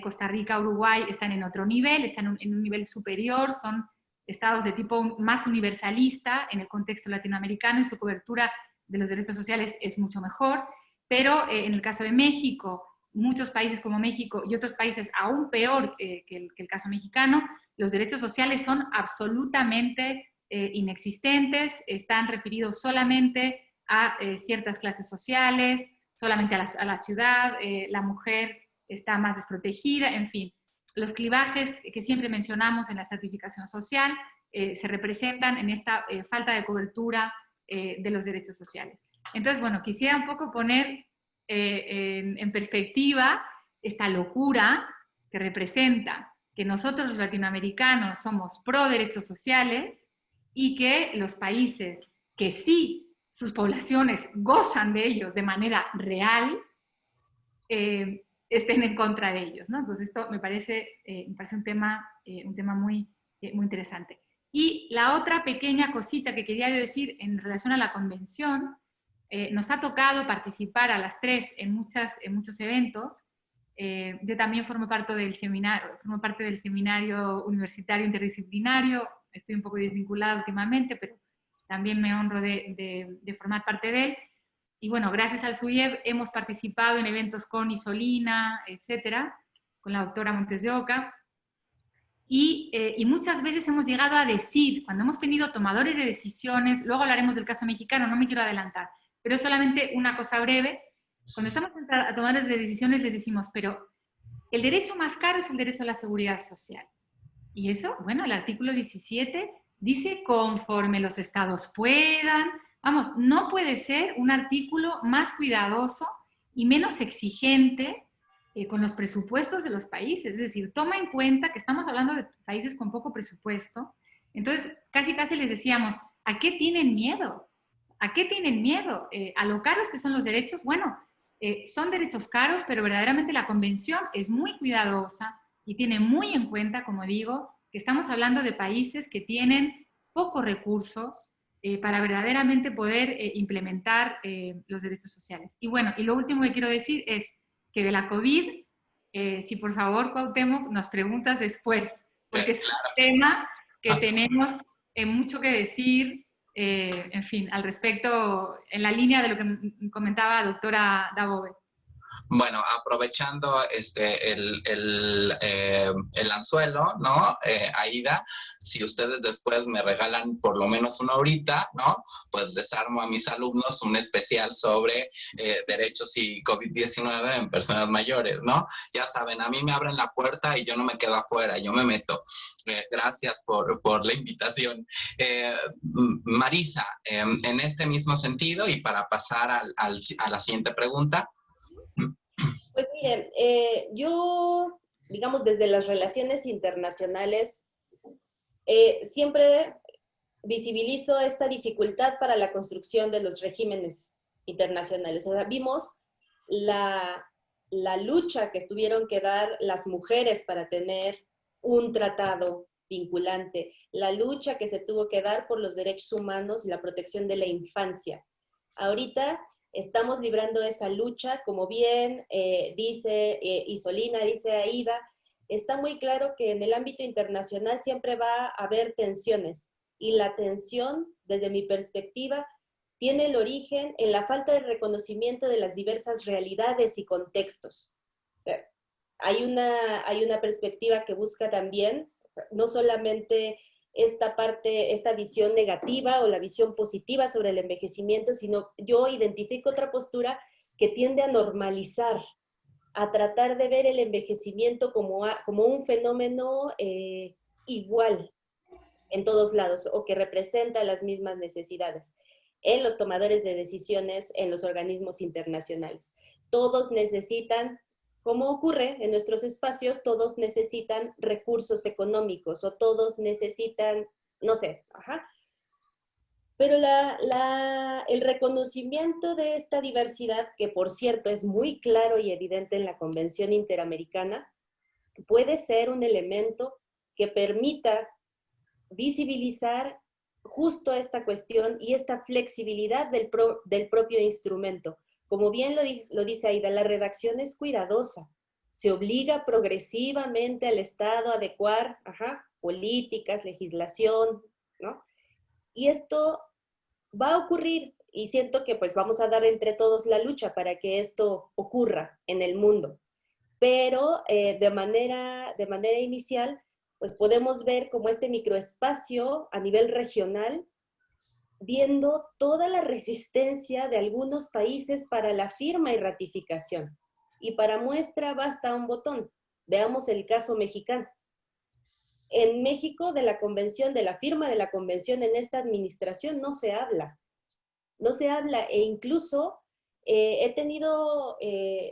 Costa Rica, Uruguay están en otro nivel, están en un nivel superior, son estados de tipo más universalista en el contexto latinoamericano y su cobertura de los derechos sociales es mucho mejor, pero en el caso de México, muchos países como México y otros países aún peor que el caso mexicano, los derechos sociales son absolutamente inexistentes, están referidos solamente a ciertas clases sociales, solamente a la ciudad, la mujer está más desprotegida, en fin. Los clivajes que siempre mencionamos en la estratificación social se representan en esta falta de cobertura de los derechos sociales. Entonces, bueno, quisiera un poco poner en perspectiva esta locura que representa que nosotros los latinoamericanos somos pro derechos sociales y que los países que sí sus poblaciones gozan de ellos de manera real, estén en contra de ellos, ¿no? Entonces esto me parece un tema muy, muy interesante. Y la otra pequeña cosita que quería decir en relación a la convención, nos ha tocado participar a las tres en muchos eventos. Yo también formo parte del seminario universitario interdisciplinario, estoy un poco desvinculada últimamente, pero también me honro de formar parte de él. Y bueno, gracias al SUIEB hemos participado en eventos con Isolina, etcétera, con la doctora Montes de Oca, y muchas veces hemos llegado a decir, cuando hemos tenido tomadores de decisiones, luego hablaremos del caso mexicano, no me quiero adelantar, pero solamente una cosa breve, cuando estamos a tomadores de decisiones les decimos, pero el derecho más caro es el derecho a la seguridad social. Y eso, bueno, el artículo 17 dice conforme los estados puedan. Vamos, no puede ser un artículo más cuidadoso y menos exigente con los presupuestos de los países. Es decir, toma en cuenta que estamos hablando de países con poco presupuesto. Entonces, casi les decíamos, ¿a qué tienen miedo? ¿A qué tienen miedo? A lo caros que son los derechos. Bueno, son derechos caros, pero verdaderamente la convención es muy cuidadosa y tiene muy en cuenta, como digo, que estamos hablando de países que tienen pocos recursos para verdaderamente poder implementar los derechos sociales. Y bueno, y lo último que quiero decir es que de la COVID, si por favor, Cuauhtémoc, nos preguntas después, porque es un tema que tenemos mucho que decir, en fin, al respecto, en la línea de lo que comentaba la doctora Dabove. Bueno, aprovechando el anzuelo, ¿no? Aida, si ustedes después me regalan por lo menos una horita, ¿no? Pues les armo a mis alumnos un especial sobre derechos y COVID-19 en personas mayores, ¿no? Ya saben, a mí me abren la puerta y yo no me quedo afuera, yo me meto. Gracias por la invitación. Marisa, en este mismo sentido y para pasar a la siguiente pregunta. Pues miren, yo, digamos, desde las relaciones internacionales, siempre visibilizo esta dificultad para la construcción de los regímenes internacionales. O sea, vimos la lucha que tuvieron que dar las mujeres para tener un tratado vinculante, la lucha que se tuvo que dar por los derechos humanos y la protección de la infancia. Ahorita estamos librando esa lucha, como bien dice Isolina, dice Aida, está muy claro que en el ámbito internacional siempre va a haber tensiones, y la tensión, desde mi perspectiva, tiene el origen en la falta de reconocimiento de las diversas realidades y contextos. O sea, hay una perspectiva que busca también, no solamente esta parte, esta visión negativa o la visión positiva sobre el envejecimiento, sino yo identifico otra postura que tiende a normalizar, a tratar de ver el envejecimiento como un fenómeno igual en todos lados, o que representa las mismas necesidades en los tomadores de decisiones, en los organismos internacionales. Todos necesitan, como ocurre en nuestros espacios, todos necesitan recursos económicos, o todos necesitan, no sé, pero el reconocimiento de esta diversidad, que por cierto es muy claro y evidente en la Convención Interamericana, puede ser un elemento que permita visibilizar justo esta cuestión y esta flexibilidad del propio instrumento. Como bien lo dice Aida, la redacción es cuidadosa. Se obliga progresivamente al Estado a adecuar políticas, legislación, ¿no? Y esto va a ocurrir, y siento que pues vamos a dar entre todos la lucha para que esto ocurra en el mundo. Pero de manera inicial, pues podemos ver como este microespacio a nivel regional, viendo toda la resistencia de algunos países para la firma y ratificación. Y para muestra basta un botón. Veamos el caso mexicano. En México, de la convención, de la firma de la convención en esta administración, no se habla. No se habla, e incluso he tenido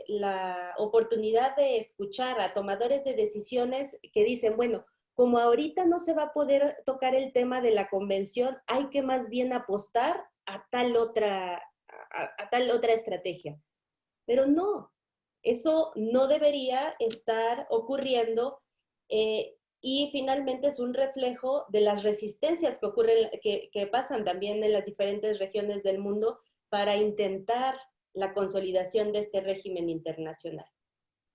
la oportunidad de escuchar a tomadores de decisiones que dicen, bueno, como ahorita no se va a poder tocar el tema de la convención, hay que más bien apostar a tal otra estrategia. Pero no, eso no debería estar ocurriendo, y finalmente es un reflejo de las resistencias que ocurren, que pasan también en las diferentes regiones del mundo para intentar la consolidación de este régimen internacional.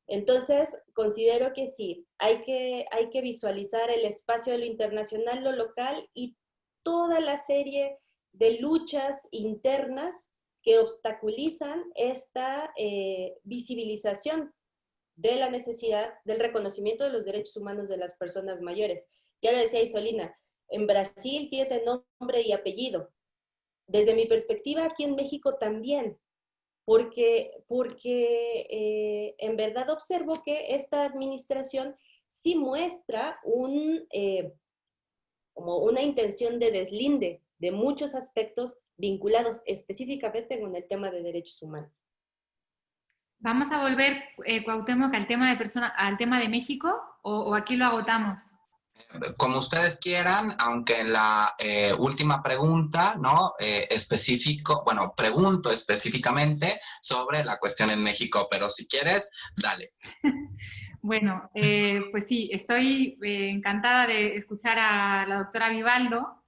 Entonces, considero que sí, hay que visualizar el espacio de lo internacional, lo local y toda la serie de luchas internas que obstaculizan esta visibilización de la necesidad del reconocimiento de los derechos humanos de las personas mayores. Ya lo decía Isolina, en Brasil tiene nombre y apellido. Desde mi perspectiva, aquí en México también, porque en verdad observo que esta administración sí muestra como una intención de deslinde de muchos aspectos vinculados específicamente con el tema de derechos humanos. Vamos a volver, Cuauhtémoc, al tema de México, o aquí lo agotamos. Como ustedes quieran, aunque en la última pregunta, ¿no? Pregunto específicamente sobre la cuestión en México, pero si quieres, dale. Bueno, pues sí, estoy encantada de escuchar a la doctora Vivaldo,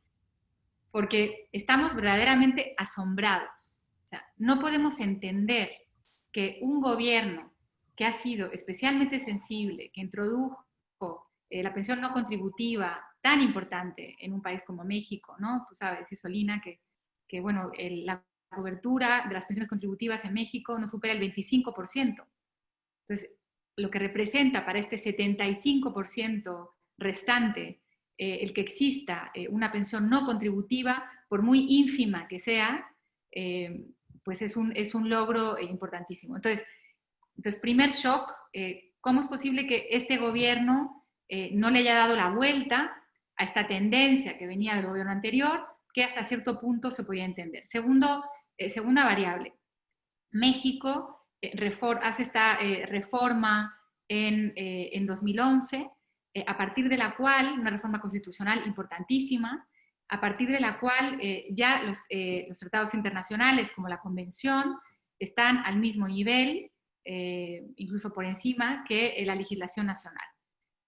porque estamos verdaderamente asombrados. O sea, no podemos entender que un gobierno que ha sido especialmente sensible, que introdujo la pensión no contributiva tan importante en un país como México, ¿no? Tú sabes, Isolina, que bueno, la cobertura de las pensiones contributivas en México no supera el 25%. Entonces, lo que representa para este 75% restante el que exista una pensión no contributiva, por muy ínfima que sea, pues es un logro importantísimo. Entonces, primer shock, ¿cómo es posible que este gobierno no le haya dado la vuelta a esta tendencia que venía del gobierno anterior, que hasta cierto punto se podía entender? Segunda variable, México hace esta reforma en 2011, a partir de la cual, una reforma constitucional importantísima, a partir de la cual ya los tratados internacionales como la Convención están al mismo nivel, incluso por encima, que la legislación nacional.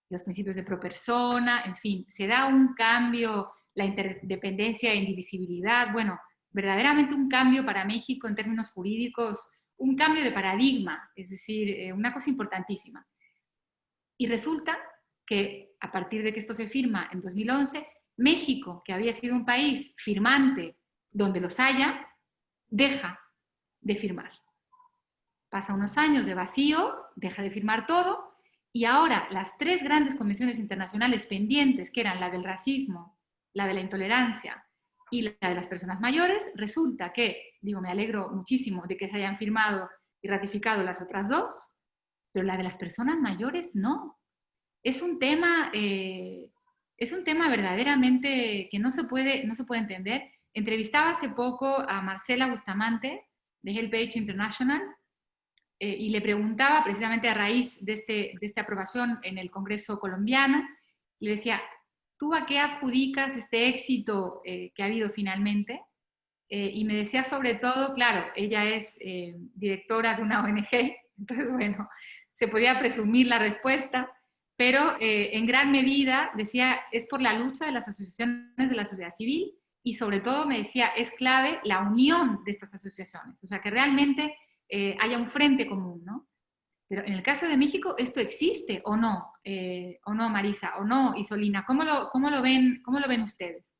Los principios de pro persona, en fin, se da un cambio, la interdependencia e indivisibilidad, bueno, verdaderamente un cambio para México en términos jurídicos, un cambio de paradigma, es decir, una cosa importantísima. Y resulta que a partir de que esto se firma en 2011, México, que había sido un país firmante donde los haya, deja de firmar. Pasa unos años de vacío, deja de firmar todo, y ahora las tres grandes convenciones internacionales pendientes, que eran la del racismo, la de la intolerancia y la de las personas mayores, resulta que, me alegro muchísimo de que se hayan firmado y ratificado las otras dos, pero la de las personas mayores no. Es un tema verdaderamente que no se puede entender. Entrevistaba hace poco a Marcela Bustamante, de Help International, y le preguntaba, precisamente a raíz de esta aprobación en el Congreso colombiano, le decía, ¿tú a qué adjudicas este éxito que ha habido finalmente? Y me decía sobre todo, claro, ella es directora de una ONG, entonces bueno, se podía presumir la respuesta, pero en gran medida decía, es por la lucha de las asociaciones de la sociedad civil y sobre todo me decía, es clave la unión de estas asociaciones, o sea, que realmente haya un frente común, ¿no? Pero en el caso de México, ¿esto existe o no? ¿O no, Marisa? ¿O no, Isolina? ¿Cómo lo ven ustedes?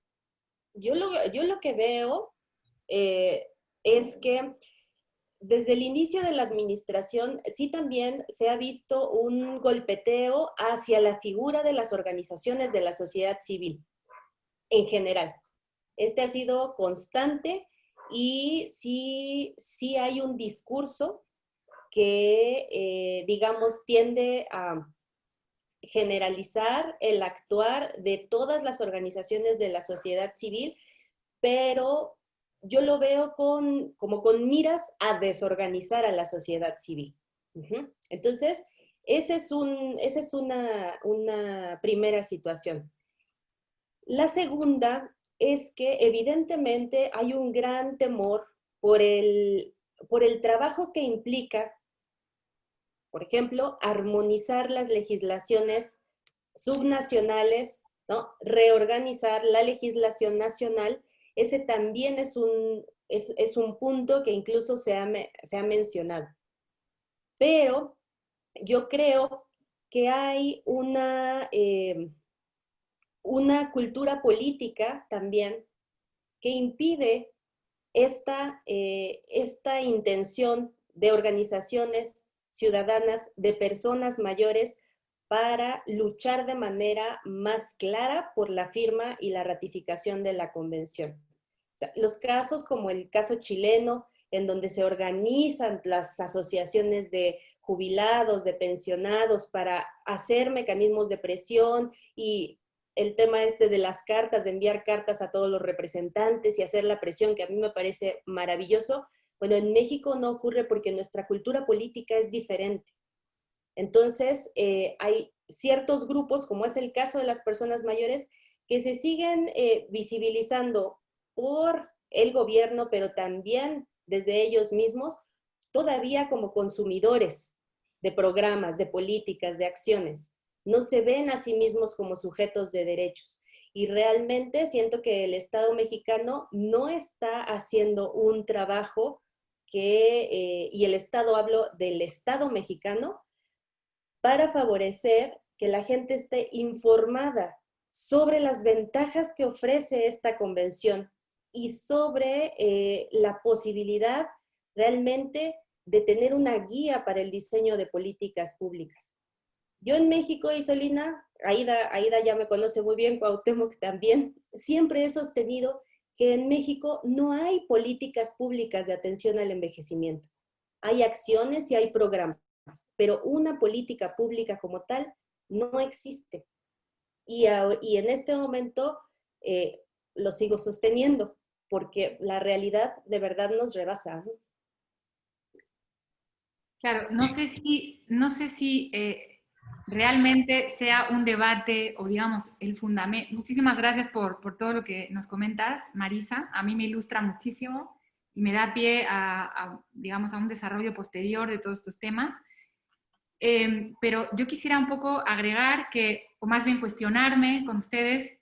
Yo lo que veo es que desde el inicio de la administración sí también se ha visto un golpeteo hacia la figura de las organizaciones de la sociedad civil en general. Este ha sido constante y sí hay un discurso que, digamos, tiende a generalizar el actuar de todas las organizaciones de la sociedad civil, pero yo lo veo como con miras a desorganizar a la sociedad civil. Entonces, esa es una primera situación. La segunda es que evidentemente hay un gran temor por el trabajo que implica, por ejemplo, armonizar las legislaciones subnacionales, ¿no? Reorganizar la legislación nacional. Ese también es un punto que incluso se ha mencionado. Pero yo creo que hay una cultura política también que impide esta intención de organizaciones ciudadanas, de personas mayores, para luchar de manera más clara por la firma y la ratificación de la convención. O sea, los casos como el caso chileno, en donde se organizan las asociaciones de jubilados, de pensionados, para hacer mecanismos de presión y el tema este de las cartas, de enviar cartas a todos los representantes y hacer la presión, que a mí me parece maravilloso. Bueno, en México no ocurre porque nuestra cultura política es diferente. Entonces, hay ciertos grupos, como es el caso de las personas mayores, que se siguen visibilizando por el gobierno, pero también desde ellos mismos, todavía como consumidores de programas, de políticas, de acciones. No se ven a sí mismos como sujetos de derechos. Y realmente siento que el Estado mexicano no está haciendo un trabajo y el Estado, hablo del Estado mexicano, para favorecer que la gente esté informada sobre las ventajas que ofrece esta convención y sobre la posibilidad realmente de tener una guía para el diseño de políticas públicas. Yo en México, Isolina, Aida ya me conoce muy bien, Cuauhtémoc también, siempre he sostenido que en México no hay políticas públicas de atención al envejecimiento. Hay acciones y hay programas, pero una política pública como tal no existe. Y en este momento lo sigo sosteniendo, porque la realidad de verdad nos rebasa, ¿no? Claro, no sé si realmente sea un debate o digamos el fundamento. Muchísimas gracias por todo lo que nos comentas, Marisa. A mí me ilustra muchísimo y me da pie digamos, a un desarrollo posterior de todos estos temas. Pero yo quisiera un poco agregar o más bien cuestionarme con ustedes,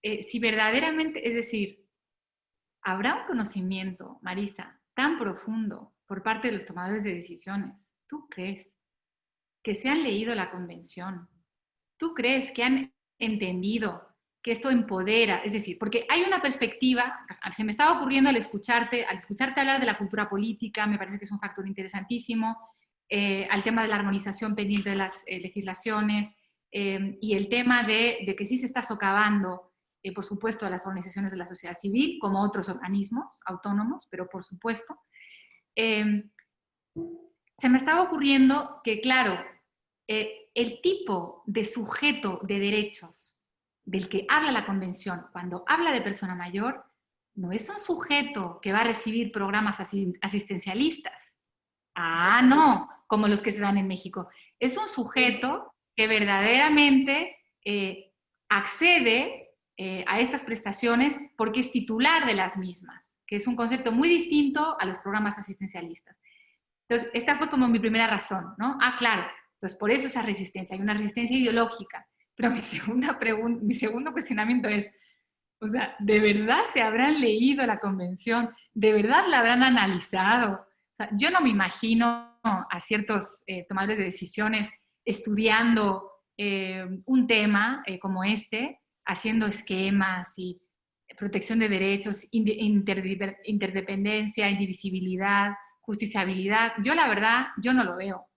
si verdaderamente, es decir, ¿habrá un conocimiento, Marisa, tan profundo por parte de los tomadores de decisiones? ¿Tú crees que se han leído la convención? ¿Tú crees que han entendido que esto empodera? Es decir, porque hay una perspectiva, se me estaba ocurriendo al escucharte hablar de la cultura política, me parece que es un factor interesantísimo, al tema de la armonización pendiente de las legislaciones, y el tema de que sí se está socavando, por supuesto, a las organizaciones de la sociedad civil, como otros organismos autónomos, pero por supuesto. Se me estaba ocurriendo que, claro, el tipo de sujeto de derechos del que habla la Convención cuando habla de persona mayor no es un sujeto que va a recibir programas asistencialistas. Ah, no, como los que se dan en México. Es un sujeto que verdaderamente accede a estas prestaciones porque es titular de las mismas, que es un concepto muy distinto a los programas asistencialistas. Entonces, esta fue como mi primera razón, ¿no? Ah, claro, pues por eso esa resistencia, hay una resistencia ideológica. Pero mi segundo cuestionamiento es, o sea, ¿de verdad se habrán leído la convención? ¿De verdad la habrán analizado? O sea, yo no me imagino a ciertos tomadores de decisiones estudiando un tema como este, haciendo esquemas y protección de derechos, interdependencia, indivisibilidad, justiciabilidad. Yo la verdad, yo no lo veo.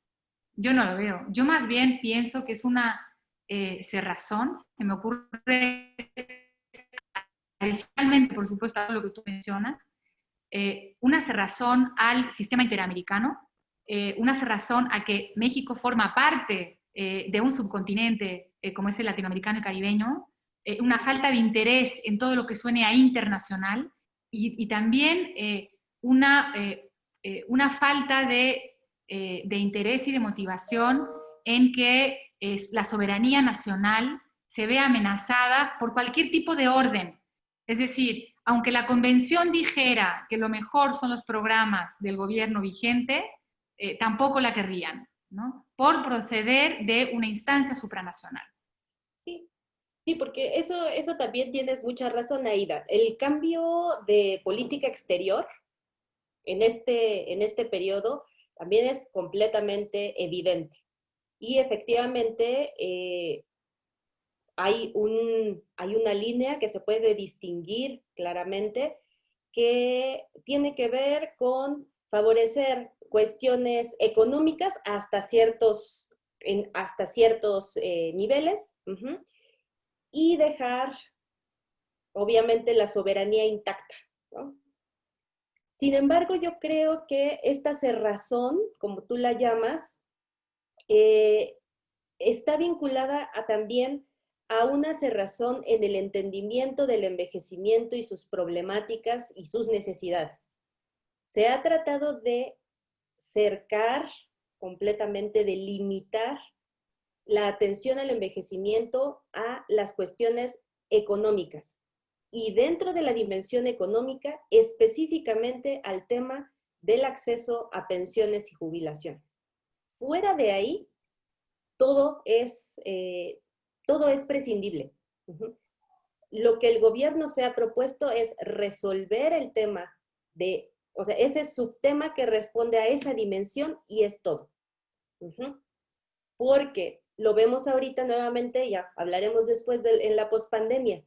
Yo no lo veo. Yo más bien pienso que es una cerrazón. Se me ocurre, adicionalmente, por supuesto, a lo que tú mencionas, una cerrazón al sistema interamericano, una cerrazón a que México forma parte de un subcontinente como es el latinoamericano y caribeño, una falta de interés en todo lo que suene a internacional y también una falta de interés y de motivación en que la soberanía nacional se vea amenazada por cualquier tipo de orden. Es decir, aunque la convención dijera que lo mejor son los programas del gobierno vigente, tampoco la querrían, ¿no? Por proceder de una instancia supranacional. Sí, sí, porque eso también tienes mucha razón, Aida. El cambio de política exterior en este periodo también es completamente evidente. Y efectivamente hay una línea que se puede distinguir claramente que tiene que ver con favorecer cuestiones económicas hasta ciertos niveles, y dejar, obviamente, la soberanía intacta, ¿no? Sin embargo, yo creo que esta cerrazón, como tú la llamas, está vinculada también aún hace razón en el entendimiento del envejecimiento y sus problemáticas y sus necesidades. Se ha tratado de cercar completamente, de limitar la atención al envejecimiento a las cuestiones económicas. Y dentro de la dimensión económica, específicamente al tema del acceso a pensiones y jubilaciones. Fuera de ahí, todo es prescindible. Lo que el gobierno se ha propuesto es resolver el tema de, o sea, ese subtema que responde a esa dimensión y es todo. Porque lo vemos ahorita nuevamente, ya hablaremos después en la pospandemia.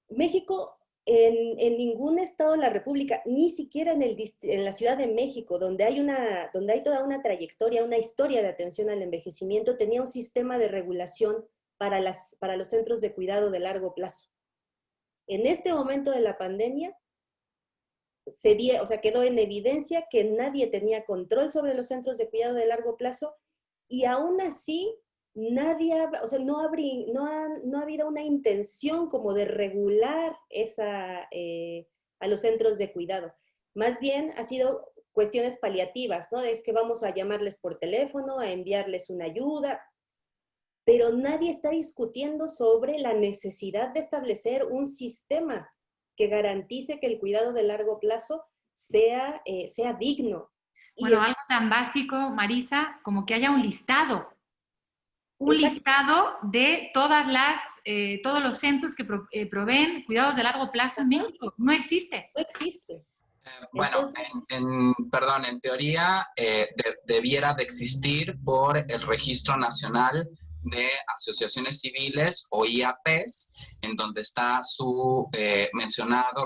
México, en ningún estado de la República, ni siquiera en la Ciudad de México, donde hay toda una trayectoria, una historia de atención al envejecimiento, tenía un sistema de regulación para los centros de cuidado de largo plazo. En este momento de la pandemia, quedó en evidencia que nadie tenía control sobre los centros de cuidado de largo plazo y aún así no ha habido una intención como de regular a los centros de cuidado. Más bien ha sido cuestiones paliativas, ¿no? Es que vamos a llamarles por teléfono, a enviarles una ayuda, pero nadie está discutiendo sobre la necesidad de establecer un sistema que garantice que el cuidado de largo plazo sea digno. Bueno, algo tan básico, Marisa, como que haya un listado de todos los centros que proveen cuidados de largo plazo en México. No existe. No existe. Bueno, en teoría debiera de existir por el Registro Nacional de Asociaciones Civiles o IAPs, en donde está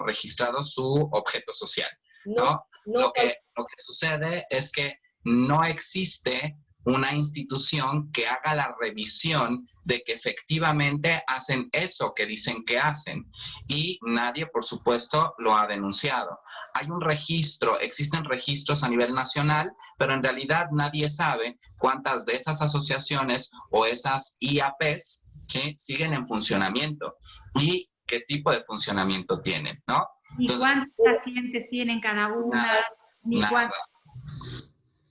registrado su objeto social, ¿no? Lo que sucede es que no existe una institución que haga la revisión de que efectivamente hacen eso que dicen que hacen. Y nadie, por supuesto, lo ha denunciado. Hay un registro, existen registros a nivel nacional, pero en realidad nadie sabe cuántas de esas asociaciones o esas IAPs, ¿sí?, siguen en funcionamiento y qué tipo de funcionamiento tienen, ¿no? Ni cuántos pacientes tienen cada una, nada.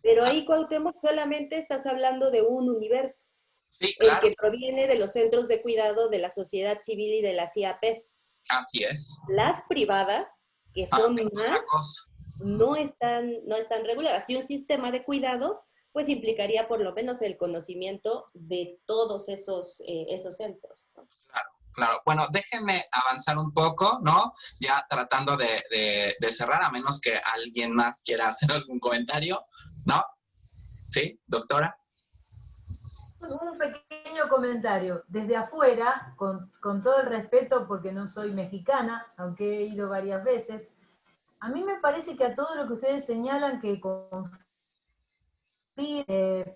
Pero ahí, Cuauhtémoc, solamente estás hablando de un universo. Sí, claro. El que proviene de los centros de cuidado de la sociedad civil y de las IAPs. Así es. Las privadas, que son más, no están reguladas. Y un sistema de cuidados, pues implicaría por lo menos el conocimiento de todos esos centros, ¿no? Claro. Bueno, déjenme avanzar un poco, ¿no? Ya tratando de cerrar, a menos que alguien más quiera hacer algún comentario, ¿no? ¿Sí, doctora? Un pequeño comentario. Desde afuera, con todo el respeto, porque no soy mexicana, aunque he ido varias veces, a mí me parece que a todo lo que ustedes señalan que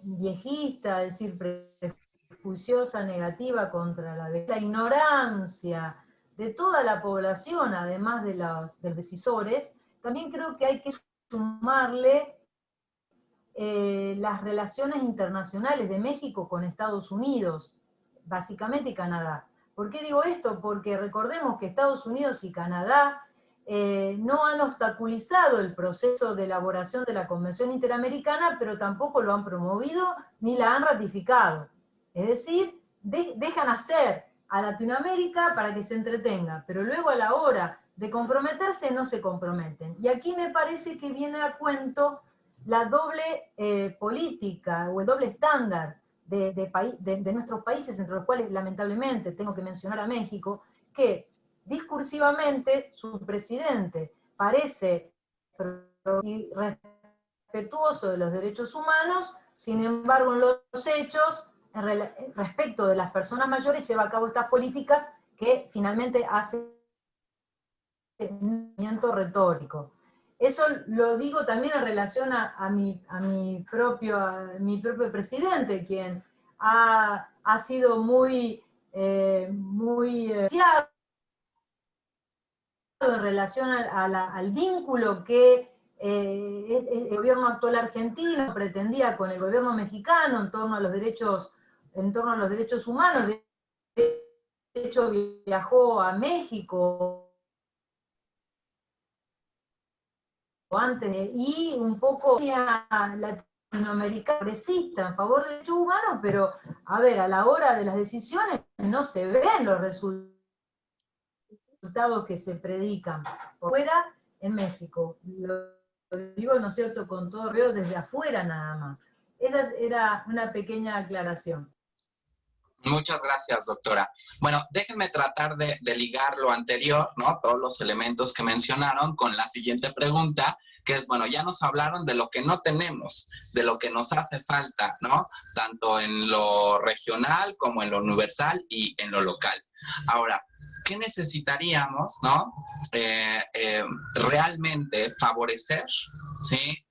viejista, es decir, prejuiciosa, negativa contra la ignorancia de toda la población, además de los decisores, también creo que hay que sumarle las relaciones internacionales de México con Estados Unidos, básicamente, y Canadá. ¿Por qué digo esto? Porque recordemos que Estados Unidos y Canadá no han obstaculizado el proceso de elaboración de la Convención Interamericana, pero tampoco lo han promovido ni la han ratificado. Es decir, dejan hacer a Latinoamérica para que se entretenga, pero luego a la hora de comprometerse no se comprometen. Y aquí me parece que viene a cuento la doble política o el doble estándar de nuestros países, entre los cuales lamentablemente tengo que mencionar a México, que discursivamente su presidente parece respetuoso de los derechos humanos, sin embargo en los hechos, respecto de las personas mayores, lleva a cabo estas políticas que finalmente hacen un movimiento retórico. Eso lo digo también en relación a mi propio presidente, quien ha sido muy fiado en relación al vínculo que el gobierno actual argentino pretendía con el gobierno mexicano en torno a los derechos en torno a los derechos humanos. De hecho, viajó a México antes, y un poco latinoamericana progresista en favor de derechos humanos, pero a ver, a la hora de las decisiones no se ven los resultados que se predican por fuera en México. Lo digo, ¿no es cierto?, con todo veo desde afuera nada más. Esa era una pequeña aclaración. Muchas gracias, doctora. Bueno, déjenme tratar de ligar lo anterior, ¿no? Todos los elementos que mencionaron con la siguiente pregunta, que es, bueno, ya nos hablaron de lo que no tenemos, de lo que nos hace falta, ¿no? Tanto en lo regional como en lo universal y en lo local. Ahora, ¿qué necesitaríamos, ¿no? Realmente favorecer, ¿sí?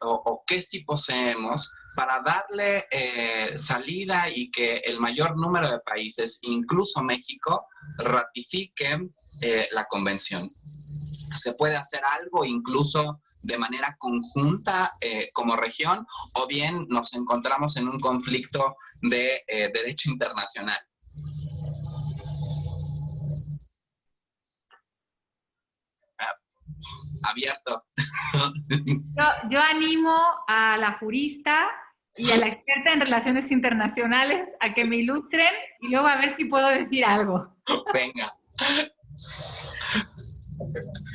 O qué sí poseemos para darle salida y que el mayor número de países, incluso México, ratifiquen la convención. Se puede hacer algo incluso de manera conjunta como región, o bien nos encontramos en un conflicto de derecho internacional. Abierto. Yo animo a la jurista y a la experta en relaciones internacionales a que me ilustren y luego a ver si puedo decir algo. Venga.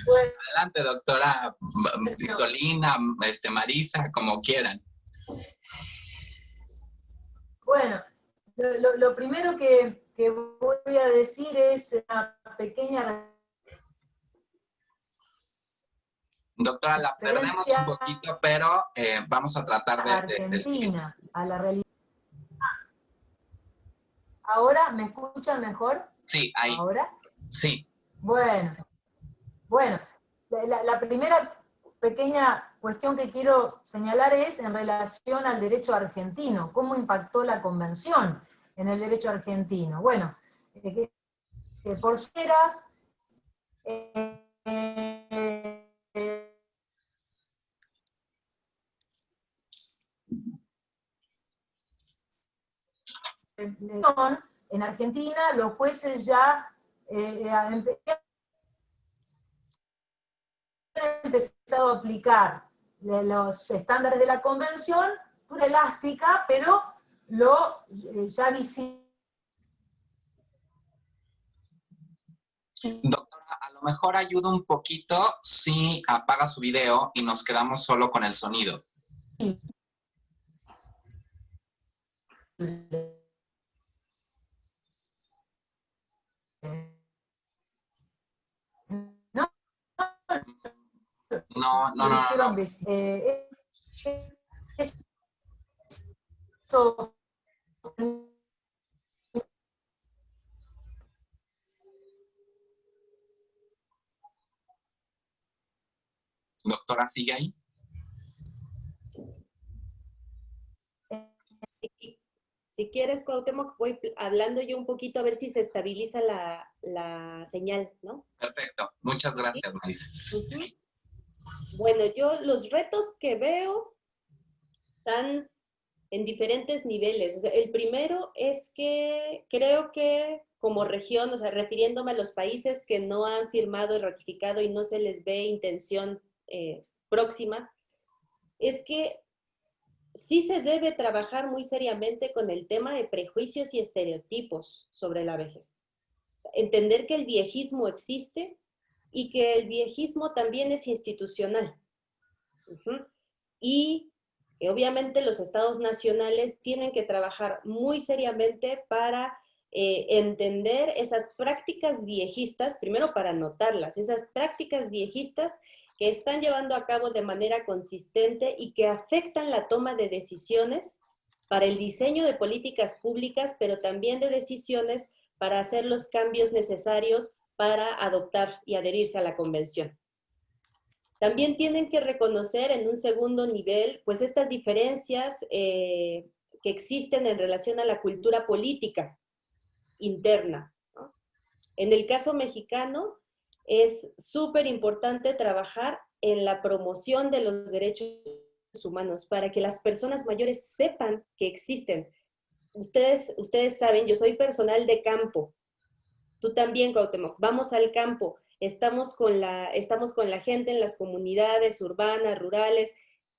Bueno, Adelante, doctora Solina, Marisa, como quieran. bueno, lo primero que voy a decir es una pequeña Doctora, la perdemos un poquito, pero vamos a tratar de Argentina, a la realidad. ¿Ahora me escuchan mejor? Sí, ahí. ¿Ahora? Sí. Bueno, la primera pequeña cuestión que quiero señalar es en relación al derecho argentino. ¿Cómo impactó la convención en el derecho argentino? Bueno, por fueras, en Argentina los jueces ya han empezado a aplicar los estándares de la convención, pura elástica, pero ya visible. Doctora, a lo mejor ayuda un poquito si apaga su video y nos quedamos solo con el sonido. No. Doctora, ¿sigue ahí? Si quieres, Cuauhtémoc, voy hablando yo un poquito a ver si se estabiliza la señal, ¿no? Perfecto. Muchas gracias, Marisa. Uh-huh. Bueno, yo los retos que veo están en diferentes niveles. O sea, el primero es que creo que como región, o sea, refiriéndome a los países que no han firmado y ratificado y no se les ve intención próxima, es que sí se debe trabajar muy seriamente con el tema de prejuicios y estereotipos sobre la vejez. Entender que el viejismo existe y que el viejismo también es institucional. Uh-huh. Y obviamente los estados nacionales tienen que trabajar muy seriamente para entender esas prácticas viejistas, primero para notarlas, esas prácticas viejistas que están llevando a cabo de manera consistente y que afectan la toma de decisiones para el diseño de políticas públicas, pero también de decisiones para hacer los cambios necesarios para adoptar y adherirse a la convención. También tienen que reconocer en un segundo nivel, pues estas diferencias que existen en relación a la cultura política interna, ¿no? En el caso mexicano, es súper importante trabajar en la promoción de los derechos humanos para que las personas mayores sepan que existen, ustedes saben, yo soy personal de campo. Tú también, Cuauhtémoc. Vamos al campo. Estamos con la gente en las comunidades urbanas, rurales.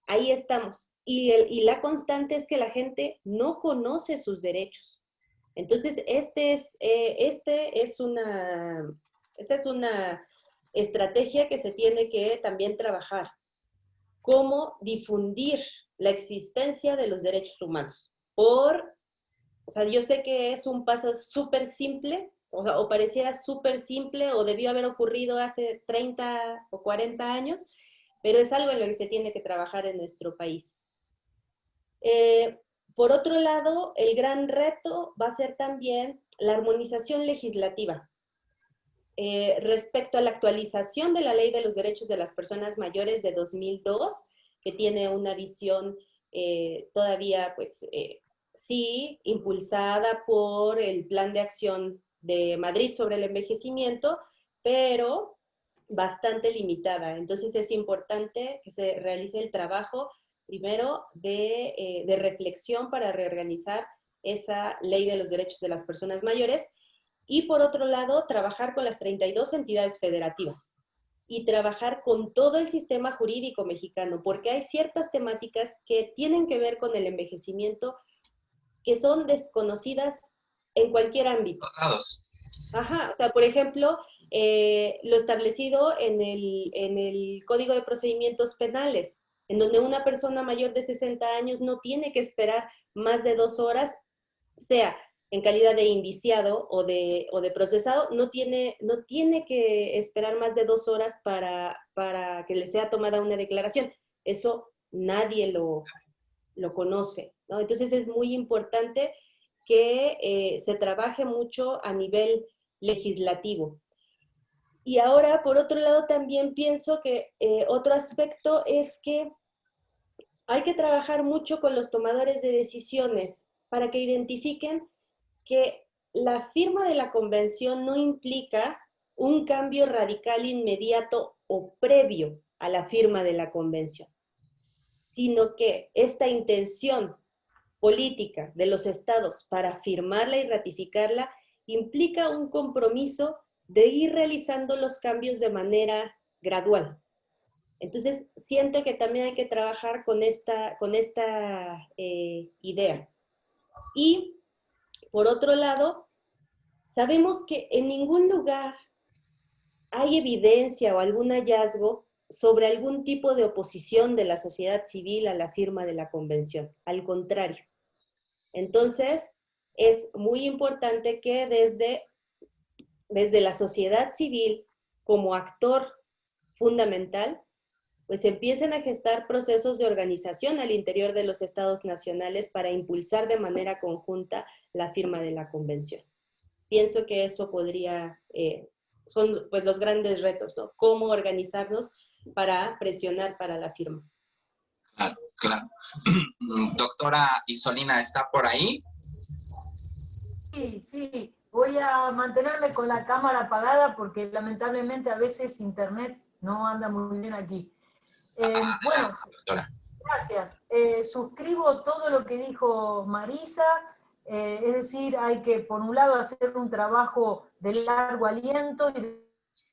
Ahí estamos. Y la constante es que la gente no conoce sus derechos. Entonces, esta es una estrategia que se tiene que también trabajar. Cómo difundir la existencia de los derechos humanos. O sea, yo sé que es un paso súper simple, o sea, o pareciera súper simple, o debió haber ocurrido hace 30 o 40 años, pero es algo en lo que se tiene que trabajar en nuestro país. Por otro lado, el gran reto va a ser también la armonización legislativa. Respecto a la actualización de la Ley de los Derechos de las Personas Mayores de 2002, que tiene una visión todavía, pues, sí, impulsada por el Plan de Acción de Madrid sobre el envejecimiento, pero bastante limitada. Entonces es importante que se realice el trabajo, primero, de reflexión para reorganizar esa Ley de los Derechos de las Personas Mayores, y por otro lado, trabajar con las 32 entidades federativas y trabajar con todo el sistema jurídico mexicano, porque hay ciertas temáticas que tienen que ver con el envejecimiento que son desconocidas en cualquier ámbito. Ajá, o sea, por ejemplo, lo establecido en el Código de Procedimientos Penales, en donde una persona mayor de 60 años no tiene que esperar más de 2 horas, sea en calidad de indiciado o de procesado, no tiene que esperar más de 2 horas para que le sea tomada una declaración. Eso nadie lo conoce, ¿no? Entonces es muy importante que se trabaje mucho a nivel legislativo. Y ahora, por otro lado, también pienso que otro aspecto es que hay que trabajar mucho con los tomadores de decisiones para que identifiquen que la firma de la convención no implica un cambio radical inmediato o previo a la firma de la convención, sino que esta intención política de los estados para firmarla y ratificarla implica un compromiso de ir realizando los cambios de manera gradual. Entonces, siento que también hay que trabajar con esta idea. Y, por otro lado, sabemos que en ningún lugar hay evidencia o algún hallazgo sobre algún tipo de oposición de la sociedad civil a la firma de la convención. Al contrario. Entonces, es muy importante que desde la sociedad civil, como actor fundamental, pues empiecen a gestar procesos de organización al interior de los estados nacionales para impulsar de manera conjunta la firma de la convención. Pienso que eso son pues los grandes retos, ¿no? Cómo organizarnos para presionar para la firma. Claro, claro. Doctora Isolina, ¿está por ahí? Sí. Voy a mantenerme con la cámara apagada porque lamentablemente a veces internet no anda muy bien aquí. Bueno, doctora. Gracias. Suscribo todo lo que dijo Marisa, es decir, hay que, por un lado, hacer un trabajo de largo aliento y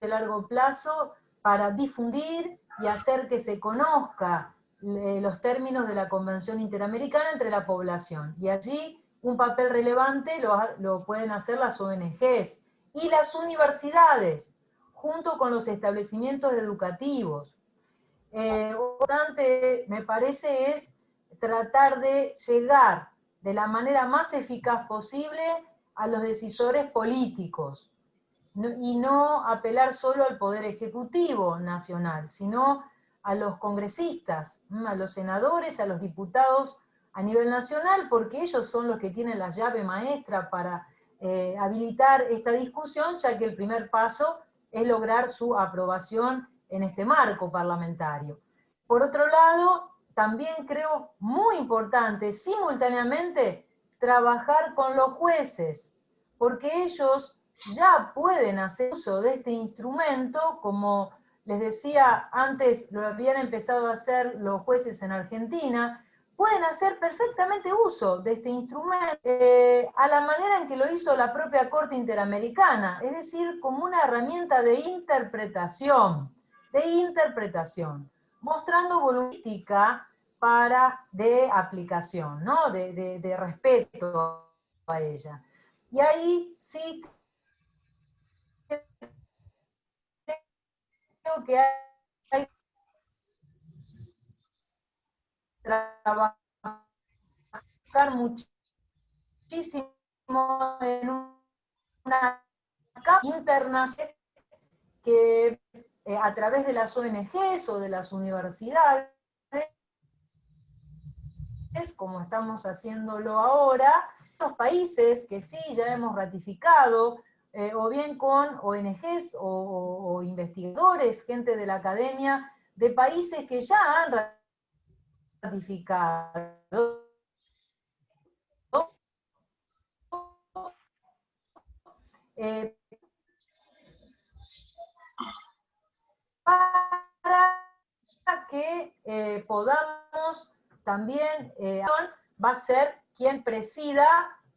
de largo plazo para difundir y hacer que se conozca los términos de la Convención Interamericana entre la población. Y allí un papel relevante lo pueden hacer las ONGs y las universidades, junto con los establecimientos educativos. Importante, me parece, es tratar de llegar de la manera más eficaz posible a los decisores políticos y no apelar solo al Poder Ejecutivo Nacional, sino a los congresistas, a los senadores, a los diputados a nivel nacional, porque ellos son los que tienen la llave maestra para habilitar esta discusión, ya que el primer paso es lograr su aprobación en este marco parlamentario. Por otro lado, también creo muy importante simultáneamente trabajar con los jueces, porque ellos ya pueden hacer uso de este instrumento, como les decía antes, lo habían empezado a hacer los jueces en Argentina, pueden hacer perfectamente uso de este instrumento a la manera en que lo hizo la propia Corte Interamericana, es decir, como una herramienta de interpretación, mostrando voluntad de aplicación, ¿no? de respeto a ella. Y ahí sí creo que hay que trabajar muchísimo en una capa internacional que a través de las ONGs o de las universidades, como estamos haciéndolo ahora, los países que sí ya hemos ratificado, o bien con ONGs o investigadores, gente de la academia, de países que ya han ratificado, para que podamos también, va a ser quien presida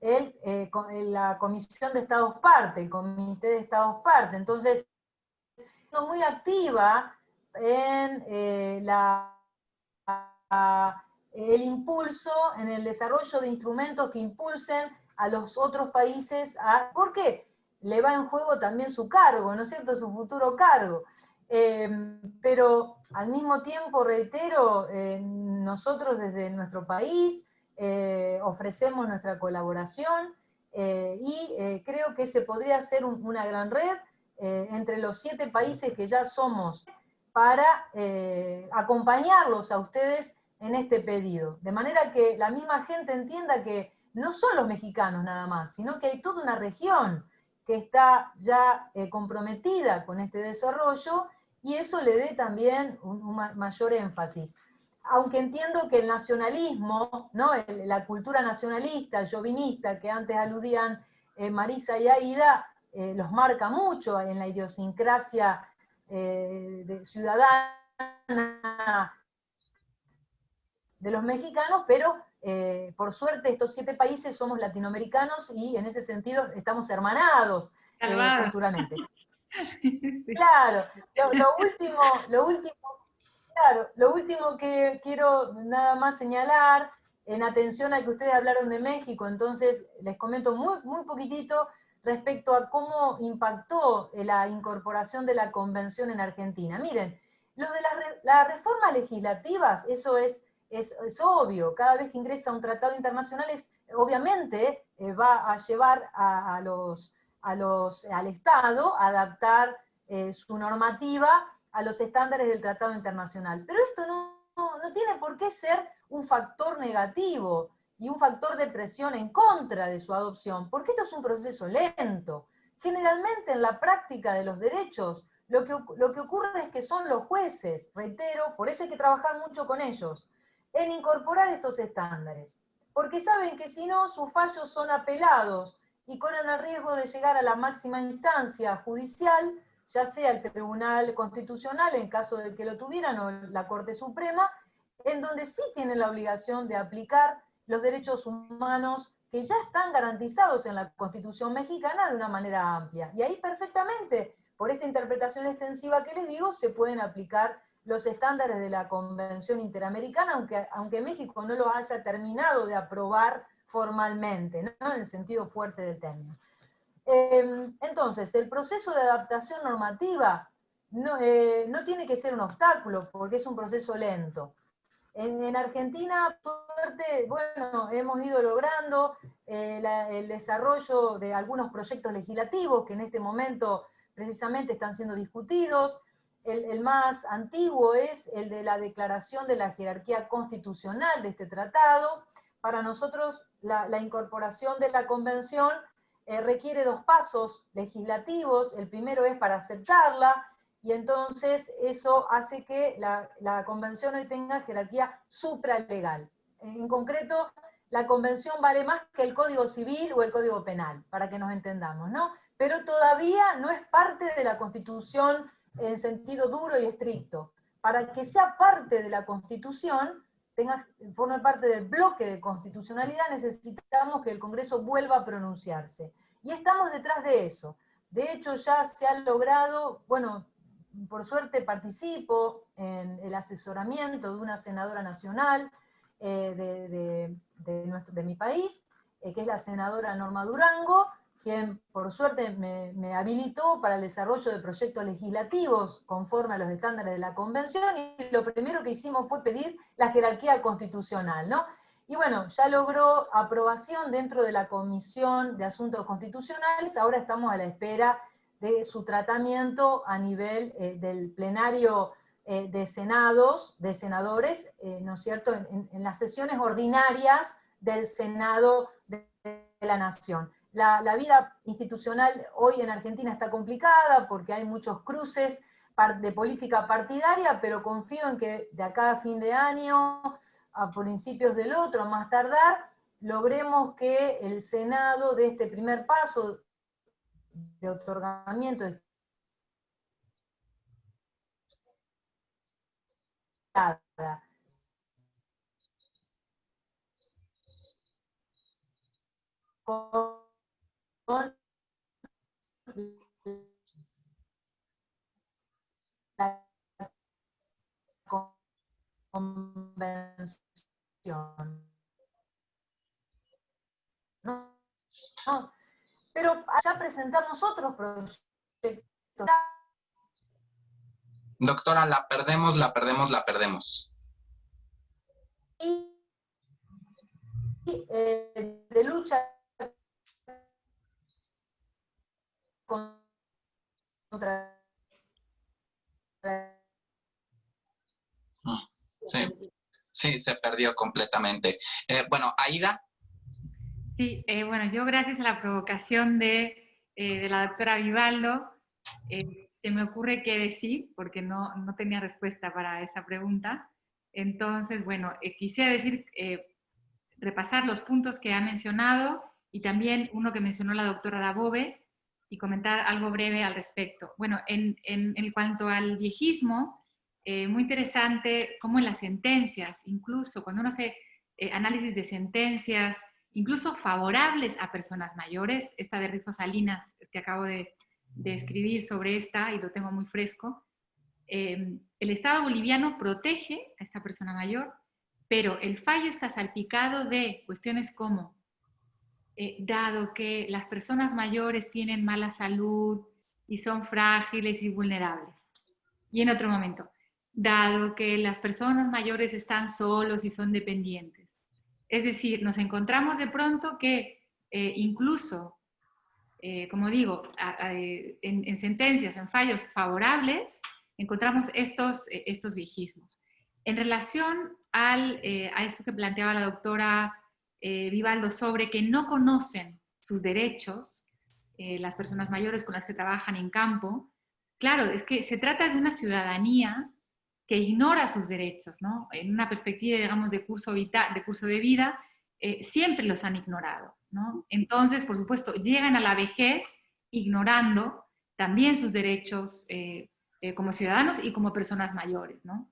la Comisión de Estados Parte, el Comité de Estados Parte. Entonces, muy activa en el impulso, en el desarrollo de instrumentos que impulsen a los otros países ¿por qué? Le va en juego también su cargo, ¿no es cierto?, su futuro cargo. Pero al mismo tiempo, reitero, nosotros desde nuestro país ofrecemos nuestra colaboración y creo que se podría hacer una gran red entre los 7 países que ya somos para acompañarlos a ustedes en este pedido. De manera que la misma gente entienda que no son los mexicanos nada más, sino que hay toda una región que está ya comprometida con este desarrollo y eso le dé también un mayor énfasis. Aunque entiendo que el nacionalismo, ¿no?, la cultura nacionalista, chauvinista, que antes aludían Marisa y Aida, los marca mucho en la idiosincrasia ciudadana de los mexicanos, pero por suerte estos 7 países somos latinoamericanos y en ese sentido estamos hermanados culturalmente. Sí. Claro, lo último que quiero nada más señalar, en atención a que ustedes hablaron de México, entonces les comento muy poquitito respecto a cómo impactó la incorporación de la Convención en Argentina. Miren, lo de las reformas legislativas, eso es obvio, cada vez que ingresa un tratado internacional obviamente va a llevar al Estado a adaptar su normativa a los estándares del tratado internacional. Pero esto no tiene por qué ser un factor negativo y un factor de presión en contra de su adopción, porque esto es un proceso lento. Generalmente en la práctica de los derechos, lo que ocurre es que son los jueces, reitero, por eso hay que trabajar mucho con ellos, en incorporar estos estándares, porque saben que si no, sus fallos son apelados y corren el riesgo de llegar a la máxima instancia judicial, ya sea el Tribunal Constitucional, en caso de que lo tuvieran, o la Corte Suprema, en donde sí tienen la obligación de aplicar los derechos humanos que ya están garantizados en la Constitución mexicana de una manera amplia. Y ahí perfectamente, por esta interpretación extensiva que les digo, se pueden aplicar los estándares de la Convención Interamericana, aunque México no lo haya terminado de aprobar formalmente, ¿no?, en el sentido fuerte del término. Entonces, el proceso de adaptación normativa no tiene que ser un obstáculo, porque es un proceso lento. En Argentina, por suerte, bueno, hemos ido logrando el desarrollo de algunos proyectos legislativos que en este momento precisamente están siendo discutidos. El más antiguo es el de la declaración de la jerarquía constitucional de este tratado. Para nosotros, la incorporación de la convención requiere 2 pasos legislativos. El primero es para aceptarla, y entonces eso hace que la convención hoy tenga jerarquía supralegal. En concreto, la convención vale más que el Código Civil o el Código Penal, para que nos entendamos, ¿no? Pero todavía no es parte de la Constitución en sentido duro y estricto. Para que sea parte de la Constitución, forme parte del bloque de constitucionalidad, necesitamos que el Congreso vuelva a pronunciarse. Y estamos detrás de eso. De hecho, ya se ha logrado, bueno, por suerte participo en el asesoramiento de una senadora nacional de mi país, que es la senadora Norma Durango, quien por suerte me habilitó para el desarrollo de proyectos legislativos conforme a los estándares de la Convención, y lo primero que hicimos fue pedir la jerarquía constitucional, ¿no? Y bueno, ya logró aprobación dentro de la Comisión de Asuntos Constitucionales, ahora estamos a la espera de su tratamiento a nivel del plenario de senadores, ¿no es cierto?, en las sesiones ordinarias del Senado de la Nación. La vida institucional hoy en Argentina está complicada porque hay muchos cruces de política partidaria, pero confío en que de acá a fin de año, a principios del otro, más tardar, logremos que el Senado dé este primer paso de otorgamiento de con la convención. ¿No? No. Pero allá presentamos otros proyectos. Doctora, la perdemos, la perdemos, la perdemos. De lucha contra Sí, se perdió completamente. Bueno, Aida. Sí, bueno, yo gracias a la provocación de la doctora Vivaldo, se me ocurre qué decir, porque no tenía respuesta para esa pregunta. Entonces, bueno, quisiera decir, repasar los puntos que ha mencionado y también uno que mencionó la doctora Dabove y comentar algo breve al respecto. Bueno, en cuanto al viejismo, muy interesante cómo en las sentencias, incluso cuando uno hace análisis de sentencias, incluso favorables a personas mayores, esta de Rifo Salinas que acabo de escribir sobre esta y lo tengo muy fresco, el Estado boliviano protege a esta persona mayor, pero el fallo está salpicado de cuestiones como, dado que las personas mayores tienen mala salud y son frágiles y vulnerables. Y en otro momento, dado que las personas mayores están solos y son dependientes. Es decir, nos encontramos de pronto que incluso, como digo, en sentencias, en fallos favorables, encontramos estos viejismos. En relación a esto que planteaba la doctora Vivaldo sobre que no conocen sus derechos, las personas mayores con las que trabajan en campo, claro, es que se trata de una ciudadanía que ignora sus derechos, ¿no? En una perspectiva, digamos, de curso de vida, siempre los han ignorado, ¿no? Entonces, por supuesto, llegan a la vejez ignorando también sus derechos como ciudadanos y como personas mayores, ¿no?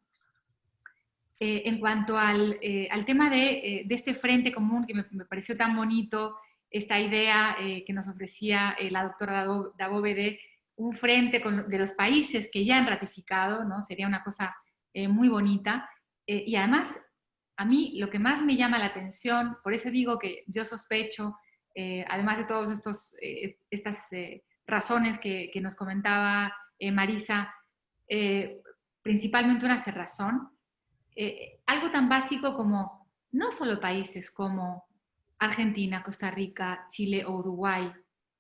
En cuanto al tema de este frente común, que me pareció tan bonito, esta idea que nos ofrecía la doctora Dabove de un frente de los países que ya han ratificado, ¿no? Sería una cosa muy bonita. Y además, a mí lo que más me llama la atención, por eso digo que yo sospecho, además de todas estas razones que nos comentaba Marisa, principalmente una cerrazón, algo tan básico como no solo países como Argentina, Costa Rica, Chile o Uruguay,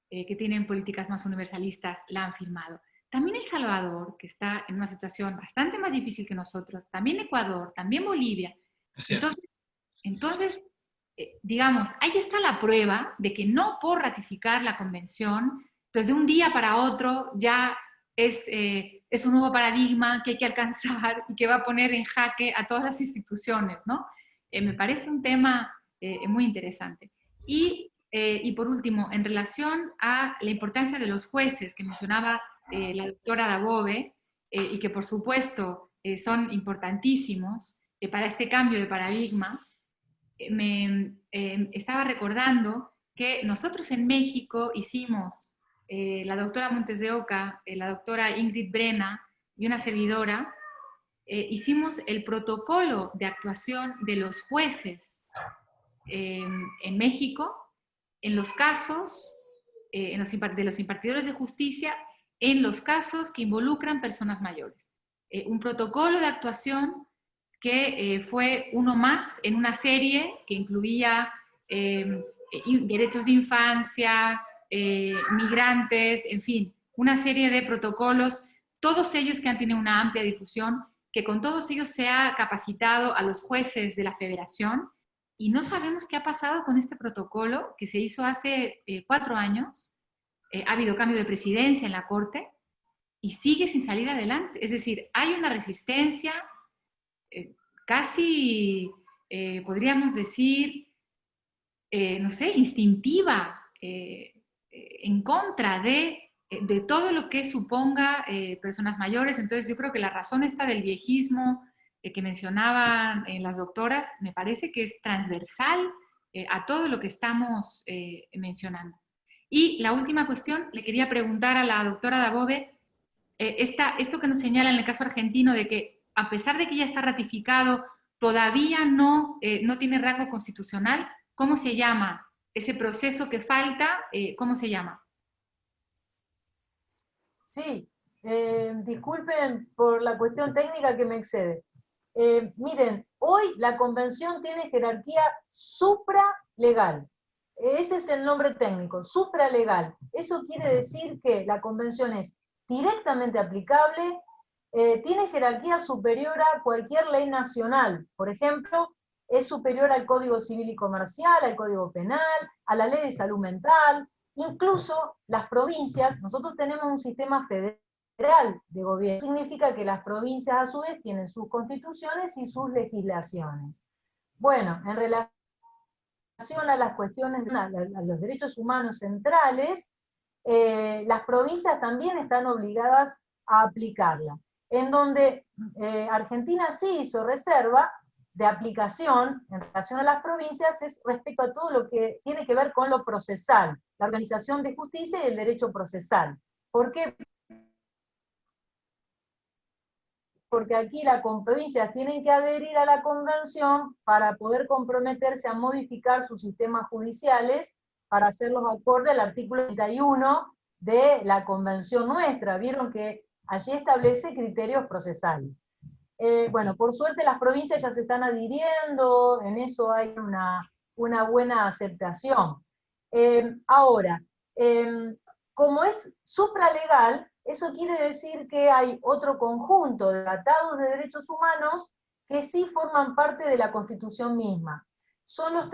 que tienen políticas más universalistas, la han firmado. También El Salvador, que está en una situación bastante más difícil que nosotros, también Ecuador, también Bolivia. Entonces, digamos, ahí está la prueba de que no por ratificar la convención, pues de un día para otro ya es un nuevo paradigma que hay que alcanzar y que va a poner en jaque a todas las instituciones, ¿no? Me parece un tema muy interesante. Y por último, en relación a la importancia de los jueces que mencionaba la doctora Dabove, y que por supuesto son importantísimos, para este cambio de paradigma, me estaba recordando que nosotros en México hicimos, la doctora Montes de Oca, la doctora Ingrid Brena y una servidora, hicimos el protocolo de actuación de los jueces en México, en los casos, de los impartidores de justicia, en los casos que involucran personas mayores. Un protocolo de actuación que fue uno más en una serie que incluía derechos de infancia, migrantes, en fin, una serie de protocolos, todos ellos que han tenido una amplia difusión, que con todos ellos se ha capacitado a los jueces de la Federación, y no sabemos qué ha pasado con este protocolo que se hizo hace 4 años. Ha habido cambio de presidencia en la Corte y sigue sin salir adelante. Es decir, hay una resistencia casi, podríamos decir, no sé, instintiva, en contra de todo lo que suponga personas mayores. Entonces yo creo que la razón esta del viejismo que mencionaban las doctoras, me parece que es transversal a todo lo que estamos mencionando. Y la última cuestión, le quería preguntar a la doctora Dabove, esto que nos señala en el caso argentino de que a pesar de que ya está ratificado, todavía no tiene rango constitucional, ¿cómo se llama? Ese proceso que falta, ¿cómo se llama? Sí, disculpen por la cuestión técnica que me excede. Miren, hoy la convención tiene jerarquía supralegal. Ese es el nombre técnico, supralegal. Eso quiere decir que la convención es directamente aplicable, tiene jerarquía superior a cualquier ley nacional. Por ejemplo, es superior al Código Civil y Comercial, al Código Penal, a la Ley de Salud Mental, incluso las provincias. Nosotros tenemos un sistema federal de gobierno. Significa que las provincias a su vez tienen sus constituciones y sus legislaciones. Bueno, en relación a las cuestiones, a los derechos humanos centrales, las provincias también están obligadas a aplicarla. En donde Argentina sí hizo reserva de aplicación en relación a las provincias es respecto a todo lo que tiene que ver con lo procesal, la organización de justicia y el derecho procesal. ¿Por qué? Porque aquí las provincias tienen que adherir a la convención para poder comprometerse a modificar sus sistemas judiciales para hacerlos acorde al artículo 31 de la convención nuestra. Vieron que allí establece criterios procesales. Bueno, por suerte las provincias ya se están adhiriendo, en eso hay una buena aceptación. Ahora, como es supralegal, eso quiere decir que hay otro conjunto de tratados de derechos humanos que sí forman parte de la Constitución misma. Son los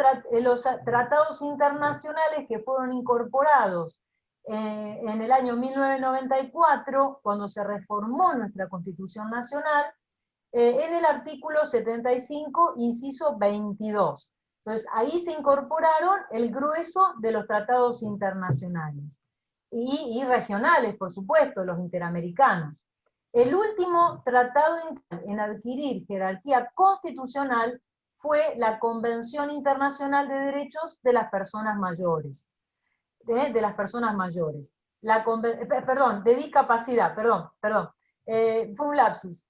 tratados internacionales que fueron incorporados en el año 1994, cuando se reformó nuestra Constitución Nacional, en el artículo 75, inciso 22. Entonces, ahí se incorporaron el grueso de los tratados internacionales. Y regionales, por supuesto, los interamericanos. El último tratado en adquirir jerarquía constitucional fue la Convención Internacional de Derechos de las Personas Mayores. De las personas mayores. Perdón, de discapacidad, fue un lapsus.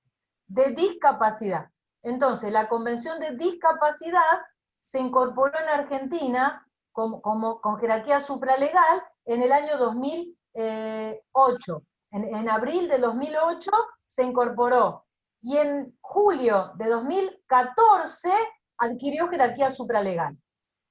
De discapacidad. Entonces, la Convención de Discapacidad se incorporó en Argentina con jerarquía supralegal en el año 2008. En abril de 2008 se incorporó, y en julio de 2014 adquirió jerarquía supralegal.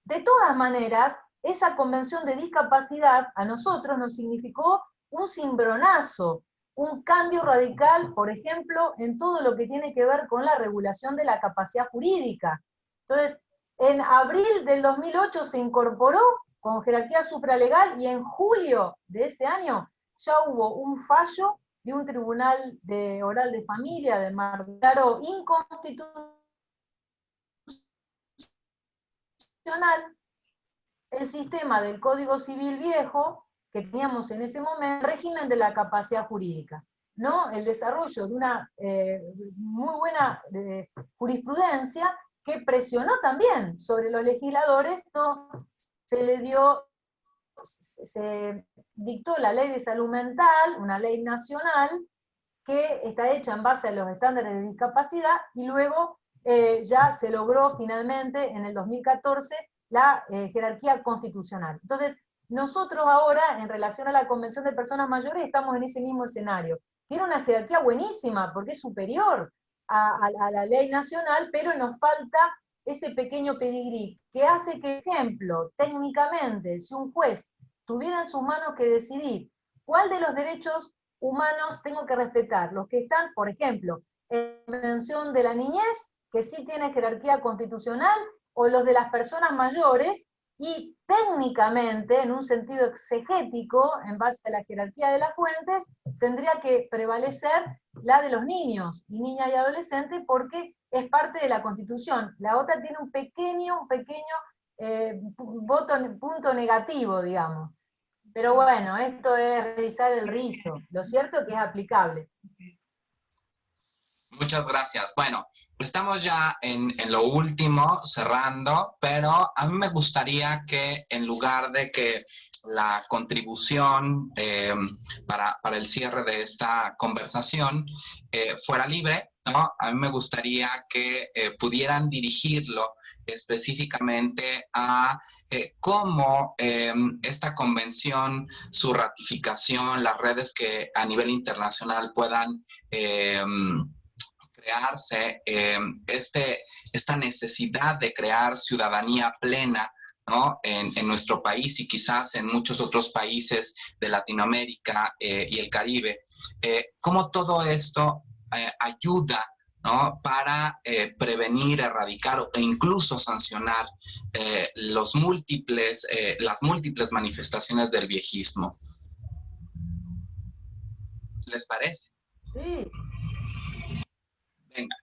De todas maneras, esa convención de discapacidad a nosotros nos significó un cimbronazo, un cambio radical, por ejemplo, en todo lo que tiene que ver con la regulación de la capacidad jurídica. Entonces, en abril del 2008 se incorporó con jerarquía supralegal, y en julio de ese año ya hubo un fallo de un tribunal oral de familia de Mar del Plata, declaró inconstitucional el sistema del Código Civil viejo que teníamos en ese momento, el régimen de la capacidad jurídica. ¿no?, el desarrollo de una muy buena jurisprudencia que presionó también sobre los legisladores. Esto se dictó la ley de salud mental, una ley nacional, que está hecha en base a los estándares de discapacidad, y luego ya se logró finalmente en el 2014 la jerarquía constitucional. Entonces, nosotros ahora, en relación a la Convención de Personas Mayores, estamos en ese mismo escenario. Tiene una jerarquía buenísima, porque es superior a la ley nacional, pero nos falta ese pequeño pedigrí, que hace que, por ejemplo, técnicamente, si un juez tuviera en sus manos que decidir cuál de los derechos humanos tengo que respetar, los que están, por ejemplo, en la Convención de la Niñez, que sí tiene jerarquía constitucional, o los de las personas mayores, y técnicamente, en un sentido exegético, en base a la jerarquía de las fuentes, tendría que prevalecer la de los niños, y niñas y adolescentes, porque es parte de la Constitución. La otra tiene un pequeño punto negativo, digamos. Pero bueno, esto es rizar el rizo. Lo cierto es que es aplicable. Muchas gracias. Bueno, estamos ya en lo último, cerrando, pero a mí me gustaría que en lugar de que la contribución para el cierre de esta conversación fuera libre, ¿no? A mí me gustaría que pudieran dirigirlo específicamente a cómo esta convención, su ratificación, las redes que a nivel internacional puedan crearse esta necesidad de crear ciudadanía plena, ¿no?, en nuestro país y quizás en muchos otros países de Latinoamérica y el Caribe. Cómo todo esto ayuda, ¿no?, para prevenir, erradicar e incluso sancionar las múltiples manifestaciones del viejismo. ¿Les parece? Sí. Venga.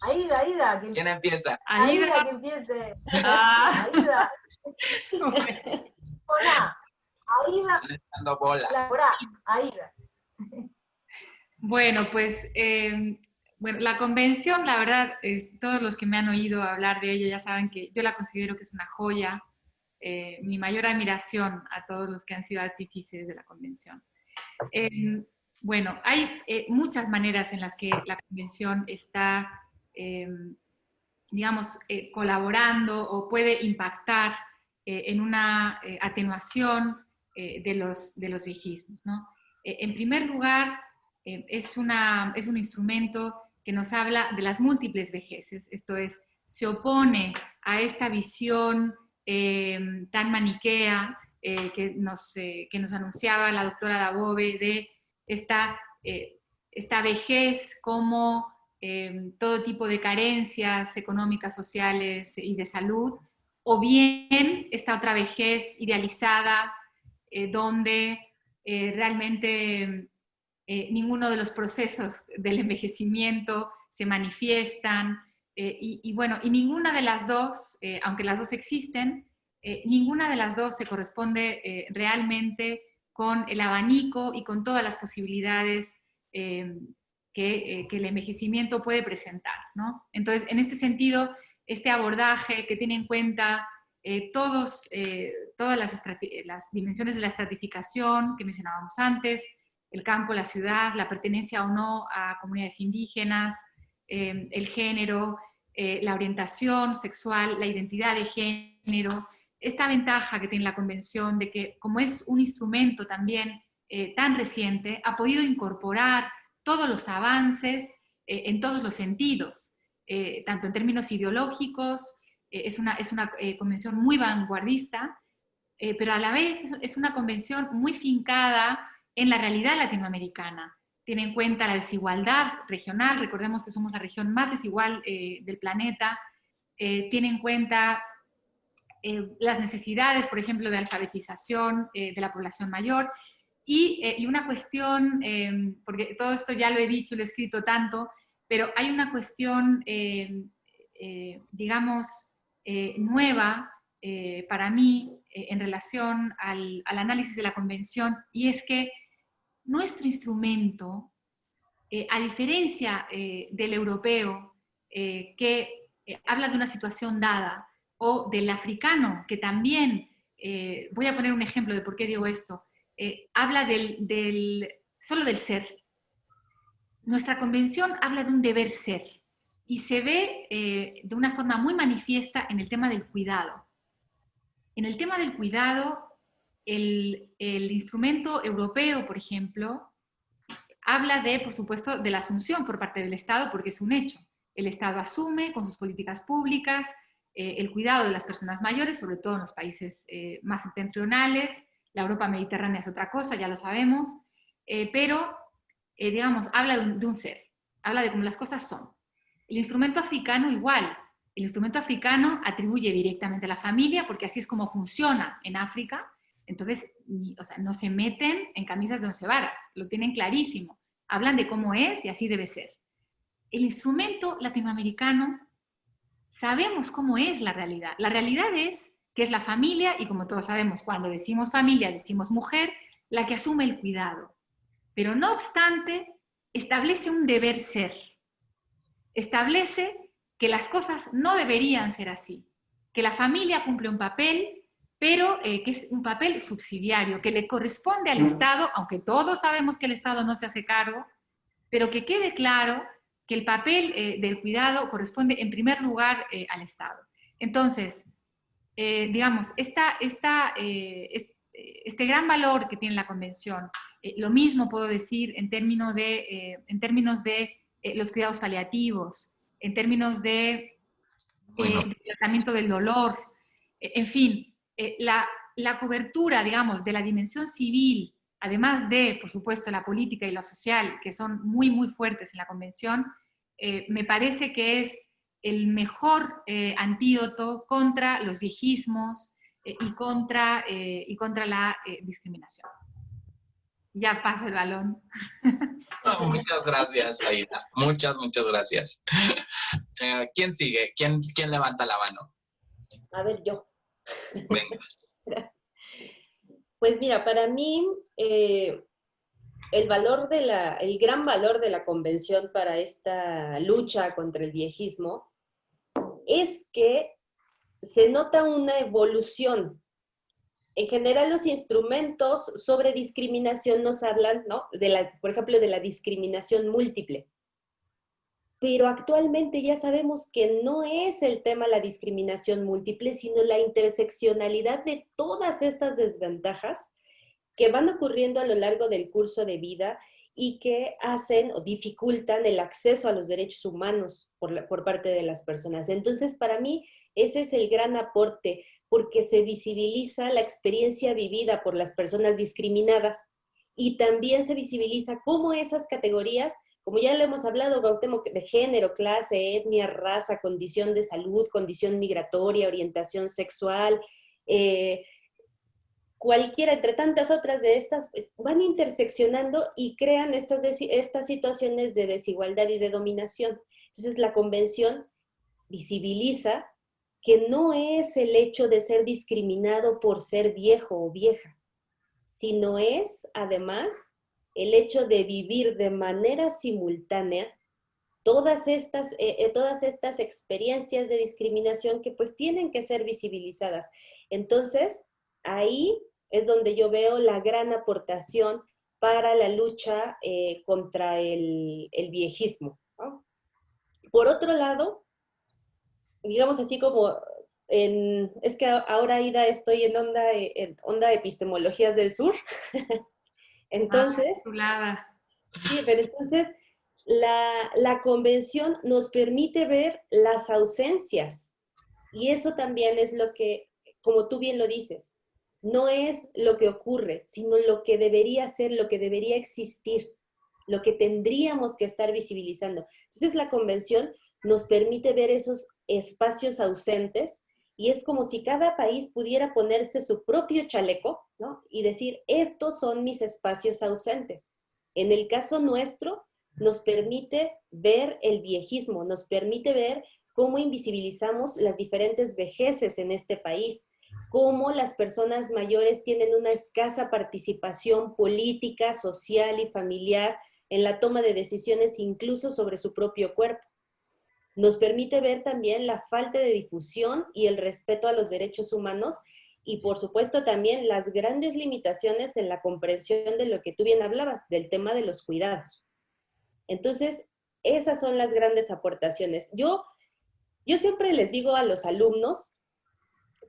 Aida. ¿Quién empieza? Aida que empiece. Ah. Aida. Hola. Aida. Dando bola. Aida. Bueno, pues la convención, la verdad, todos los que me han oído hablar de ella ya saben que yo la considero que es una joya. Mi mayor admiración a todos los que han sido artífices de la convención. Bueno, hay muchas maneras en las que la convención está, digamos, colaborando o puede impactar en una atenuación de los viejismos, ¿no? En primer lugar, es un instrumento que nos habla de las múltiples vejeces, esto es, se opone a esta visión tan maniquea que nos anunciaba la doctora Dabove de esta vejez como todo tipo de carencias económicas, sociales y de salud, o bien esta otra vejez idealizada donde realmente ninguno de los procesos del envejecimiento se manifiestan, y ninguna de las dos, aunque las dos existen, ninguna de las dos se corresponde realmente con el abanico y con todas las posibilidades que el envejecimiento puede presentar, ¿no? Entonces, en este sentido, este abordaje que tiene en cuenta todas las dimensiones de la estratificación que mencionábamos antes, el campo, la ciudad, la pertenencia o no a comunidades indígenas, el género, la orientación sexual, la identidad de género, esta ventaja que tiene la Convención de que, como es un instrumento también tan reciente, ha podido incorporar todos los avances en todos los sentidos, tanto en términos ideológicos, es una convención muy vanguardista, pero a la vez es una convención muy fincada en la realidad latinoamericana. Tiene en cuenta la desigualdad regional, recordemos que somos la región más desigual del planeta, tiene en cuenta las necesidades, por ejemplo, de alfabetización de la población mayor, y una cuestión, porque todo esto ya lo he dicho y lo he escrito tanto, pero hay una cuestión, digamos, nueva para mí en relación al análisis de la convención, y es que nuestro instrumento, a diferencia del europeo, que habla de una situación dada, o del africano, que también, voy a poner un ejemplo de por qué digo esto, habla solo del ser. Nuestra convención habla de un deber ser, y se ve de una forma muy manifiesta en el tema del cuidado. En el tema del cuidado, el instrumento europeo, por ejemplo, habla de, por supuesto, de la asunción por parte del Estado, porque es un hecho. El Estado asume con sus políticas públicas el cuidado de las personas mayores, sobre todo en los países más septentrionales. La Europa mediterránea es otra cosa, ya lo sabemos, pero, digamos, habla de un ser, habla de cómo las cosas son. El instrumento africano igual. El instrumento africano atribuye directamente a la familia, porque así es como funciona en África. Entonces, o sea, no se meten en camisas de 11 varas, lo tienen clarísimo. Hablan de cómo es y así debe ser. El instrumento latinoamericano, sabemos cómo es la realidad. La realidad es que es la familia, y como todos sabemos, cuando decimos familia, decimos mujer, la que asume el cuidado. Pero no obstante, establece un deber ser. Establece que las cosas no deberían ser así. Que la familia cumple un papel, pero que es un papel subsidiario, que le corresponde al Estado, aunque todos sabemos que el Estado no se hace cargo, pero que quede claro que el papel del cuidado corresponde en primer lugar al Estado. Entonces, digamos, este gran valor que tiene la Convención, lo mismo puedo decir en términos de los cuidados paliativos, en términos de tratamiento del dolor, en fin, la cobertura, digamos, de la dimensión civil, además de, por supuesto, la política y la social, que son muy, muy fuertes en la Convención, me parece que es el mejor antídoto contra los viejismos y contra la discriminación. Ya paso el balón. Oh, muchas gracias, Aida. Muchas gracias. ¿Quién sigue? ¿Quién levanta la mano? A ver, yo. Venga. Gracias. Pues mira, para mí el gran valor de la convención para esta lucha contra el viejismo es que se nota una evolución. En general, los instrumentos sobre discriminación nos hablan, ¿no? Por ejemplo, de la discriminación múltiple. Pero actualmente ya sabemos que no es el tema la discriminación múltiple, sino la interseccionalidad de todas estas desventajas que van ocurriendo a lo largo del curso de vida y que hacen o dificultan el acceso a los derechos humanos por parte de las personas. Entonces, para mí, ese es el gran aporte, porque se visibiliza la experiencia vivida por las personas discriminadas y también se visibiliza cómo esas categorías, como ya lo hemos hablado, Cuauhtémoc, de género, clase, etnia, raza, condición de salud, condición migratoria, orientación sexual, cualquiera, entre tantas otras de estas, pues, van interseccionando y crean estas situaciones de desigualdad y de dominación. Entonces la convención visibiliza que no es el hecho de ser discriminado por ser viejo o vieja, sino es, además, el hecho de vivir de manera simultánea todas estas experiencias de discriminación que pues tienen que ser visibilizadas. Entonces, ahí es donde yo veo la gran aportación para la lucha contra el viejismo, ¿no? Por otro lado, digamos así como, es que ahora, Aida, estoy en onda epistemologías del sur. Entonces, sí, pero entonces la convención nos permite ver las ausencias, y eso también es lo que, como tú bien lo dices, no es lo que ocurre, sino lo que debería ser, lo que debería existir, lo que tendríamos que estar visibilizando. Entonces la convención nos permite ver esos espacios ausentes, y es como si cada país pudiera ponerse su propio chaleco, ¿no? Y decir, estos son mis espacios ausentes. En el caso nuestro, nos permite ver el viejismo, nos permite ver cómo invisibilizamos las diferentes vejeces en este país, cómo las personas mayores tienen una escasa participación política, social y familiar en la toma de decisiones incluso sobre su propio cuerpo. Nos permite ver también la falta de difusión y el respeto a los derechos humanos y por supuesto también las grandes limitaciones en la comprensión de lo que tú bien hablabas, del tema de los cuidados. Entonces, esas son las grandes aportaciones. Yo siempre les digo a los alumnos,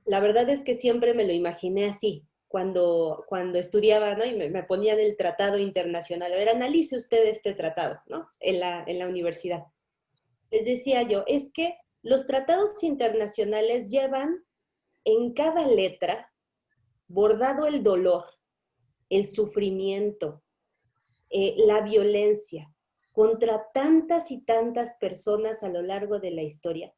la verdad es que siempre me lo imaginé así, cuando estudiaba, ¿no? Y me ponían el tratado internacional. A ver, analice usted este tratado, ¿no? En la universidad. Les decía yo, es que los tratados internacionales llevan en cada letra bordado el dolor, el sufrimiento, la violencia contra tantas y tantas personas a lo largo de la historia,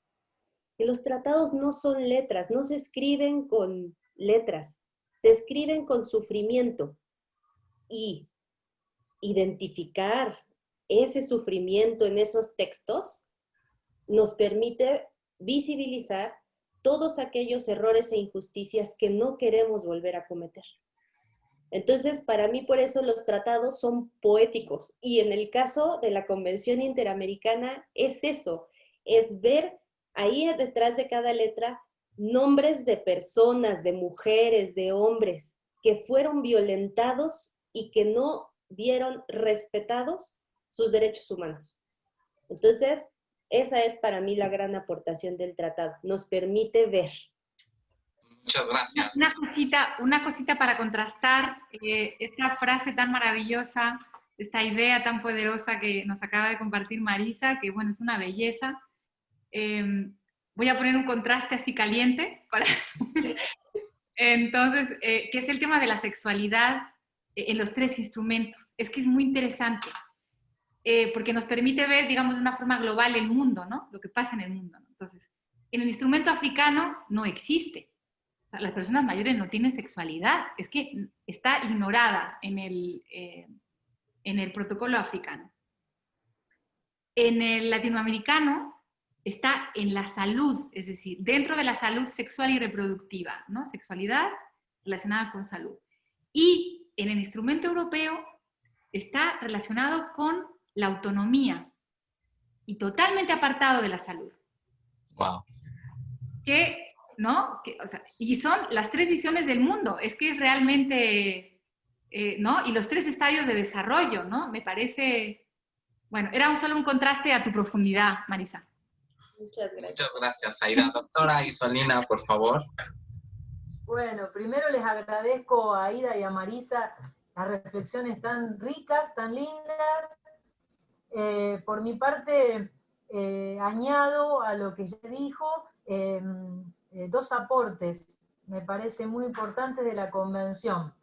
que los tratados no son letras, no se escriben con letras, se escriben con sufrimiento. Y identificar ese sufrimiento en esos textos nos permite visibilizar todos aquellos errores e injusticias que no queremos volver a cometer. Entonces, para mí, por eso los tratados son poéticos. Y en el caso de la Convención Interamericana es eso, es ver ahí detrás de cada letra nombres de personas, de mujeres, de hombres que fueron violentados y que no vieron respetados sus derechos humanos. Entonces, esa es para mí la gran aportación del tratado. Nos permite ver. Muchas gracias. Una cosita para contrastar esta frase tan maravillosa, esta idea tan poderosa que nos acaba de compartir Marisa, que bueno, es una belleza. Voy a poner un contraste así caliente. Entonces, que es el tema de la sexualidad en los tres instrumentos. Es que es muy interesante. Porque nos permite ver, digamos, de una forma global el mundo, ¿no? Lo que pasa en el mundo, ¿no? Entonces, en el instrumento africano no existe. O sea, las personas mayores no tienen sexualidad. Es que está ignorada en el protocolo africano. En el latinoamericano está en la salud, es decir, dentro de la salud sexual y reproductiva, ¿no? Sexualidad relacionada con salud. Y en el instrumento europeo está relacionado con la autonomía y totalmente apartado de la salud. Wow. ¿No? O sea, y son las tres visiones del mundo, es que es realmente, ¿no? Y los tres estadios de desarrollo, ¿no? Me parece, bueno, era solo un contraste a tu profundidad, Marisa. Muchas gracias. Muchas gracias, Aida. Doctora Isolina, por favor. Bueno, primero les agradezco a Aida y a Marisa las reflexiones tan ricas, tan lindas. Por mi parte, añado a lo que ya dijo dos aportes, me parece muy importantes de la convención.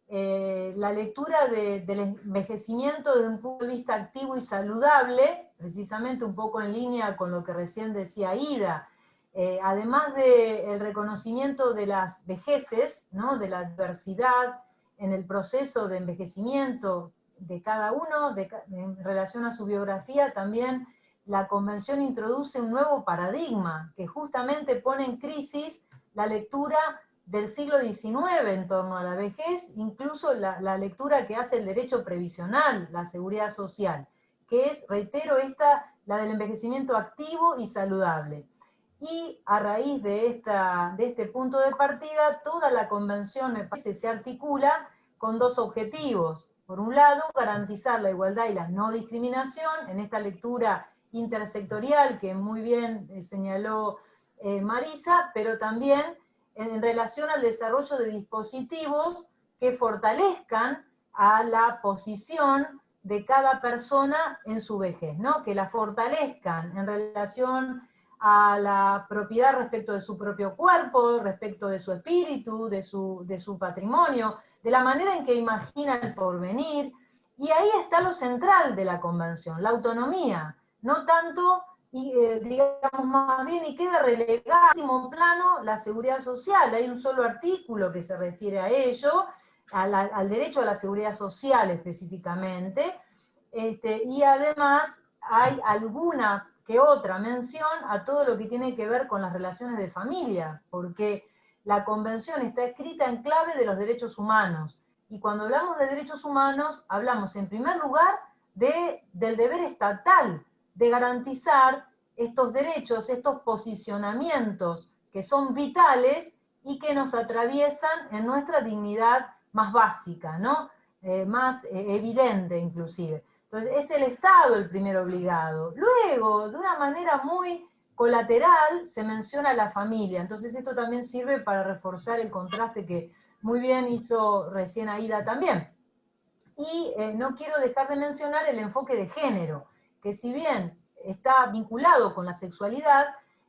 La lectura del envejecimiento desde un punto de vista activo y saludable, precisamente un poco en línea con lo que recién decía Aida, además del reconocimiento de las vejeces, ¿no? De la diversidad en el proceso de envejecimiento de cada uno, en relación a su biografía, también la Convención introduce un nuevo paradigma que justamente pone en crisis la lectura del siglo XIX en torno a la vejez, incluso la lectura que hace el derecho previsional, la seguridad social, que es, reitero, la del envejecimiento activo y saludable. Y a raíz de este punto de partida, toda la Convención, me parece, se articula con dos objetivos. Por un lado, garantizar la igualdad y la no discriminación en esta lectura intersectorial que muy bien señaló Marisa, pero también en relación al desarrollo de dispositivos que fortalezcan a la posición de cada persona en su vejez, ¿no? Que la fortalezcan en relación a la propiedad respecto de su propio cuerpo, respecto de su espíritu, de su patrimonio, de la manera en que imagina el porvenir, y ahí está lo central de la Convención, la autonomía, no tanto, digamos más bien, y queda relegado en último plano la seguridad social. Hay un solo artículo que se refiere a ello, al derecho a la seguridad social específicamente, y además hay alguna que otra mención a todo lo que tiene que ver con las relaciones de familia, porque la Convención está escrita en clave de los derechos humanos. Y cuando hablamos de derechos humanos, hablamos en primer lugar del deber estatal de garantizar estos derechos, estos posicionamientos que son vitales y que nos atraviesan en nuestra dignidad más básica, ¿no? Más evidente inclusive. Entonces es el Estado el primer obligado. Luego, de una manera muy colateral, se menciona la familia. Entonces esto también sirve para reforzar el contraste que muy bien hizo recién Aida también. Y no quiero dejar de mencionar el enfoque de género, que si bien está vinculado con la sexualidad,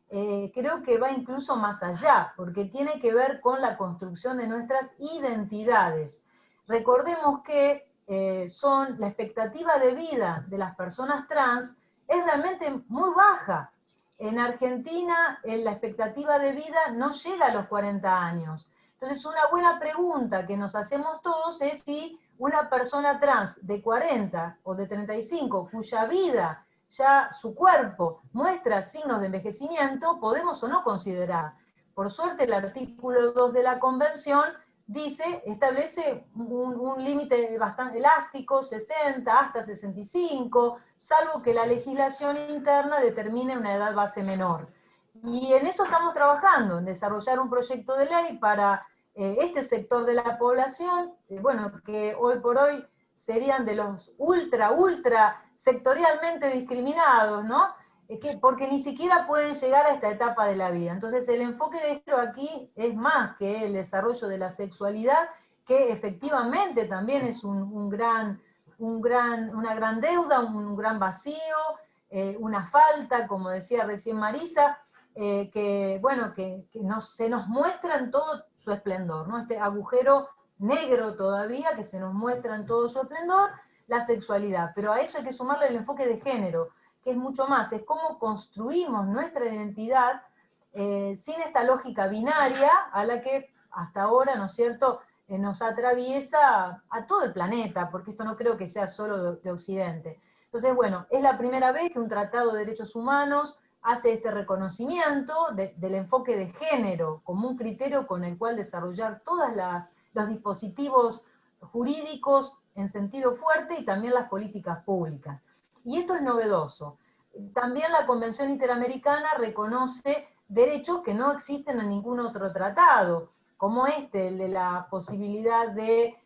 creo que va incluso más allá, porque tiene que ver con la construcción de nuestras identidades. Recordemos que la expectativa de vida de las personas trans es realmente muy baja. En Argentina la expectativa de vida no llega a los 40 años. Entonces una buena pregunta que nos hacemos todos es si una persona trans de 40 o de 35, cuya vida, ya su cuerpo, muestra signos de envejecimiento, podemos o no considerar. Por suerte el artículo 2 de la Convención establece un límite bastante elástico, 60 hasta 65, salvo que la legislación interna determine una edad base menor. Y en eso estamos trabajando, en desarrollar un proyecto de ley para este sector de la población, bueno, que hoy por hoy serían de los ultra sectorialmente discriminados, ¿no? Porque ni siquiera pueden llegar a esta etapa de la vida. Entonces el enfoque de esto aquí es más que el desarrollo de la sexualidad, que efectivamente también es una gran deuda, un gran vacío, una falta, como decía recién Marisa, que se nos muestra en todo su esplendor, ¿no? Este agujero negro todavía que se nos muestra en todo su esplendor, la sexualidad. Pero a eso hay que sumarle el enfoque de género, que es mucho más, es cómo construimos nuestra identidad sin esta lógica binaria a la que hasta ahora, ¿no es cierto?, nos atraviesa a todo el planeta, porque esto no creo que sea solo de Occidente. Entonces, bueno, es la primera vez que un tratado de derechos humanos hace este reconocimiento del enfoque de género como un criterio con el cual desarrollar todos los dispositivos jurídicos en sentido fuerte y también las políticas públicas. Y esto es novedoso. También la Convención Interamericana reconoce derechos que no existen en ningún otro tratado, como el de la posibilidad de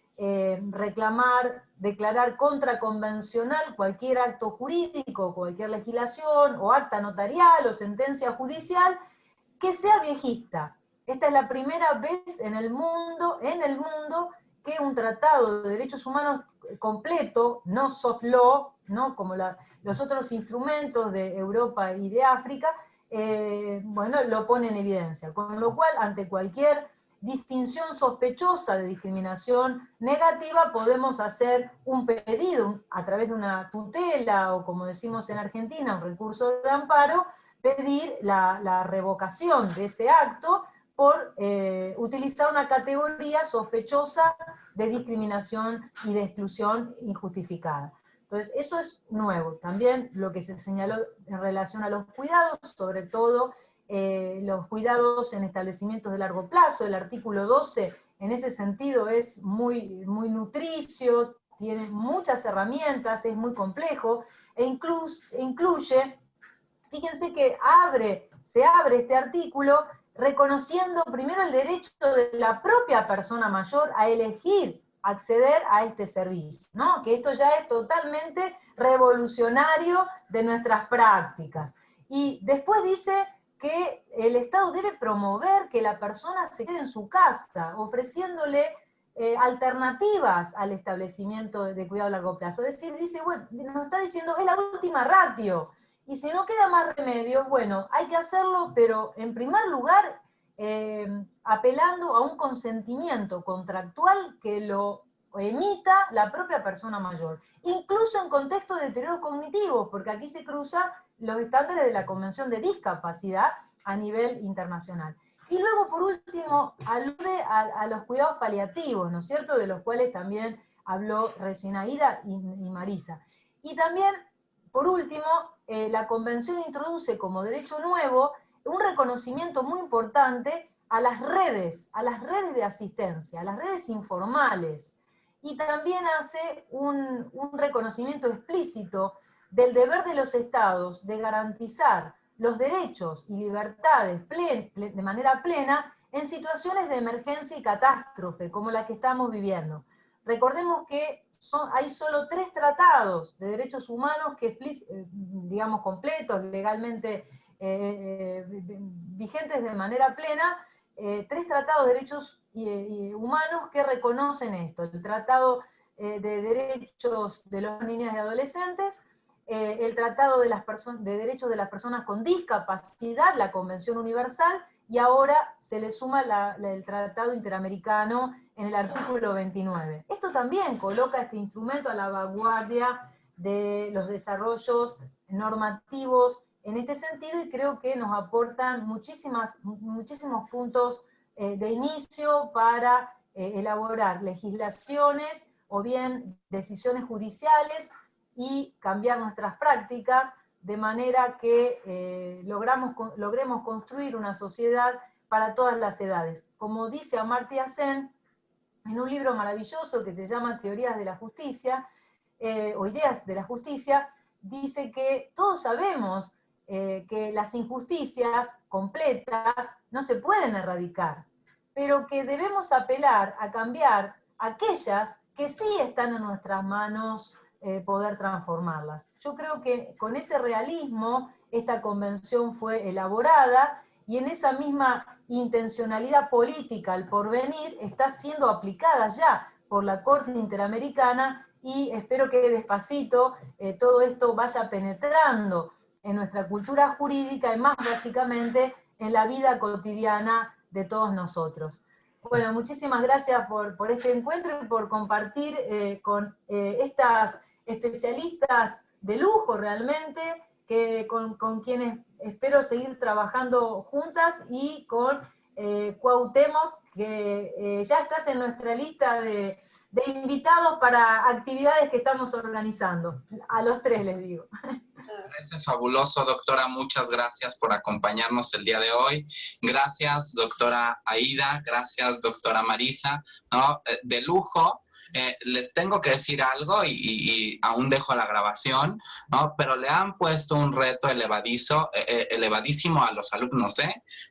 declarar contraconvencional cualquier acto jurídico, cualquier legislación, o acta notarial, o sentencia judicial, que sea viejista. Esta es la primera vez en el mundo que un tratado de derechos humanos completo, no soft law, ¿no?, como los otros instrumentos de Europa y de África, lo pone en evidencia. Con lo cual, ante cualquier distinción sospechosa de discriminación negativa, podemos hacer un pedido a través de una tutela, o como decimos en Argentina, un recurso de amparo, pedir la revocación de ese acto por utilizar una categoría sospechosa de discriminación y de exclusión injustificada. Entonces, eso es nuevo. También lo que se señaló en relación a los cuidados, sobre todo los cuidados en establecimientos de largo plazo. El artículo 12, en ese sentido, es muy nutricio, tiene muchas herramientas, es muy complejo, e incluye, fíjense que se abre este artículo reconociendo primero el derecho de la propia persona mayor a elegir acceder a este servicio, ¿no? Que esto ya es totalmente revolucionario de nuestras prácticas. Y después dice que el Estado debe promover que la persona se quede en su casa, ofreciéndole alternativas al establecimiento de cuidado a largo plazo. Es decir, nos está diciendo, es la última ratio, y si no queda más remedio, bueno, hay que hacerlo, pero en primer lugar, apelando a un consentimiento contractual que lo emita la propia persona mayor, incluso en contexto de deterioro cognitivo, porque aquí se cruzan los estándares de la Convención de Discapacidad a nivel internacional. Y luego, por último, alude a los cuidados paliativos, ¿no es cierto?, de los cuales también habló recién Aida y Marisa. Y también, por último, la Convención introduce como derecho nuevo un reconocimiento muy importante a las redes de asistencia, a las redes informales, y también hace un reconocimiento explícito del deber de los estados de garantizar los derechos y libertades de manera plena en situaciones de emergencia y catástrofe, como la que estamos viviendo. Recordemos que hay solo 3 tratados de derechos humanos que, digamos, completos, legalmente vigentes de manera plena, 3 tratados de derechos humanos que reconocen esto: el Tratado de Derechos de los Niños y Adolescentes, el Tratado de Derechos de las Personas con Discapacidad, la Convención Universal, y ahora se le suma el Tratado Interamericano en el artículo 29. Esto también coloca este instrumento a la vanguardia de los desarrollos normativos en este sentido, y creo que nos aportan muchísimos puntos de inicio para elaborar legislaciones o bien decisiones judiciales y cambiar nuestras prácticas de manera que logremos construir una sociedad para todas las edades. Como dice Amartya Sen en un libro maravilloso que se llama Teorías de la Justicia, o Ideas de la Justicia, dice que todos sabemos que las injusticias completas no se pueden erradicar, pero que debemos apelar a cambiar aquellas que sí están en nuestras manos poder transformarlas. Yo creo que con ese realismo esta convención fue elaborada, y en esa misma intencionalidad política al porvenir está siendo aplicada ya por la Corte Interamericana, y espero que despacito todo esto vaya penetrando en nuestra cultura jurídica y más básicamente en la vida cotidiana de todos nosotros. Bueno, muchísimas gracias por este encuentro y por compartir con estas especialistas de lujo realmente, con quienes espero seguir trabajando juntas, y con Cuauhtémoc, que ya estás en nuestra lista de invitados para actividades que estamos organizando. A los 3 les digo. Parece fabuloso, doctora. Muchas gracias por acompañarnos el día de hoy. Gracias, doctora Aida. Gracias, doctora Marisa. ¿No? De lujo. Les tengo que decir algo y aún dejo la grabación, ¿no? Pero le han puesto un reto elevadísimo a los alumnos,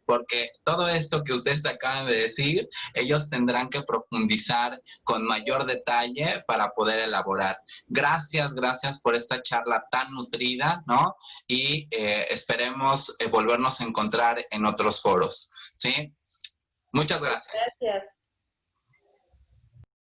porque todo esto que ustedes acaban de decir, ellos tendrán que profundizar con mayor detalle para poder elaborar. Gracias por esta charla tan nutrida, ¿no? Y esperemos volvernos a encontrar en otros foros, ¿sí? Muchas gracias. Gracias.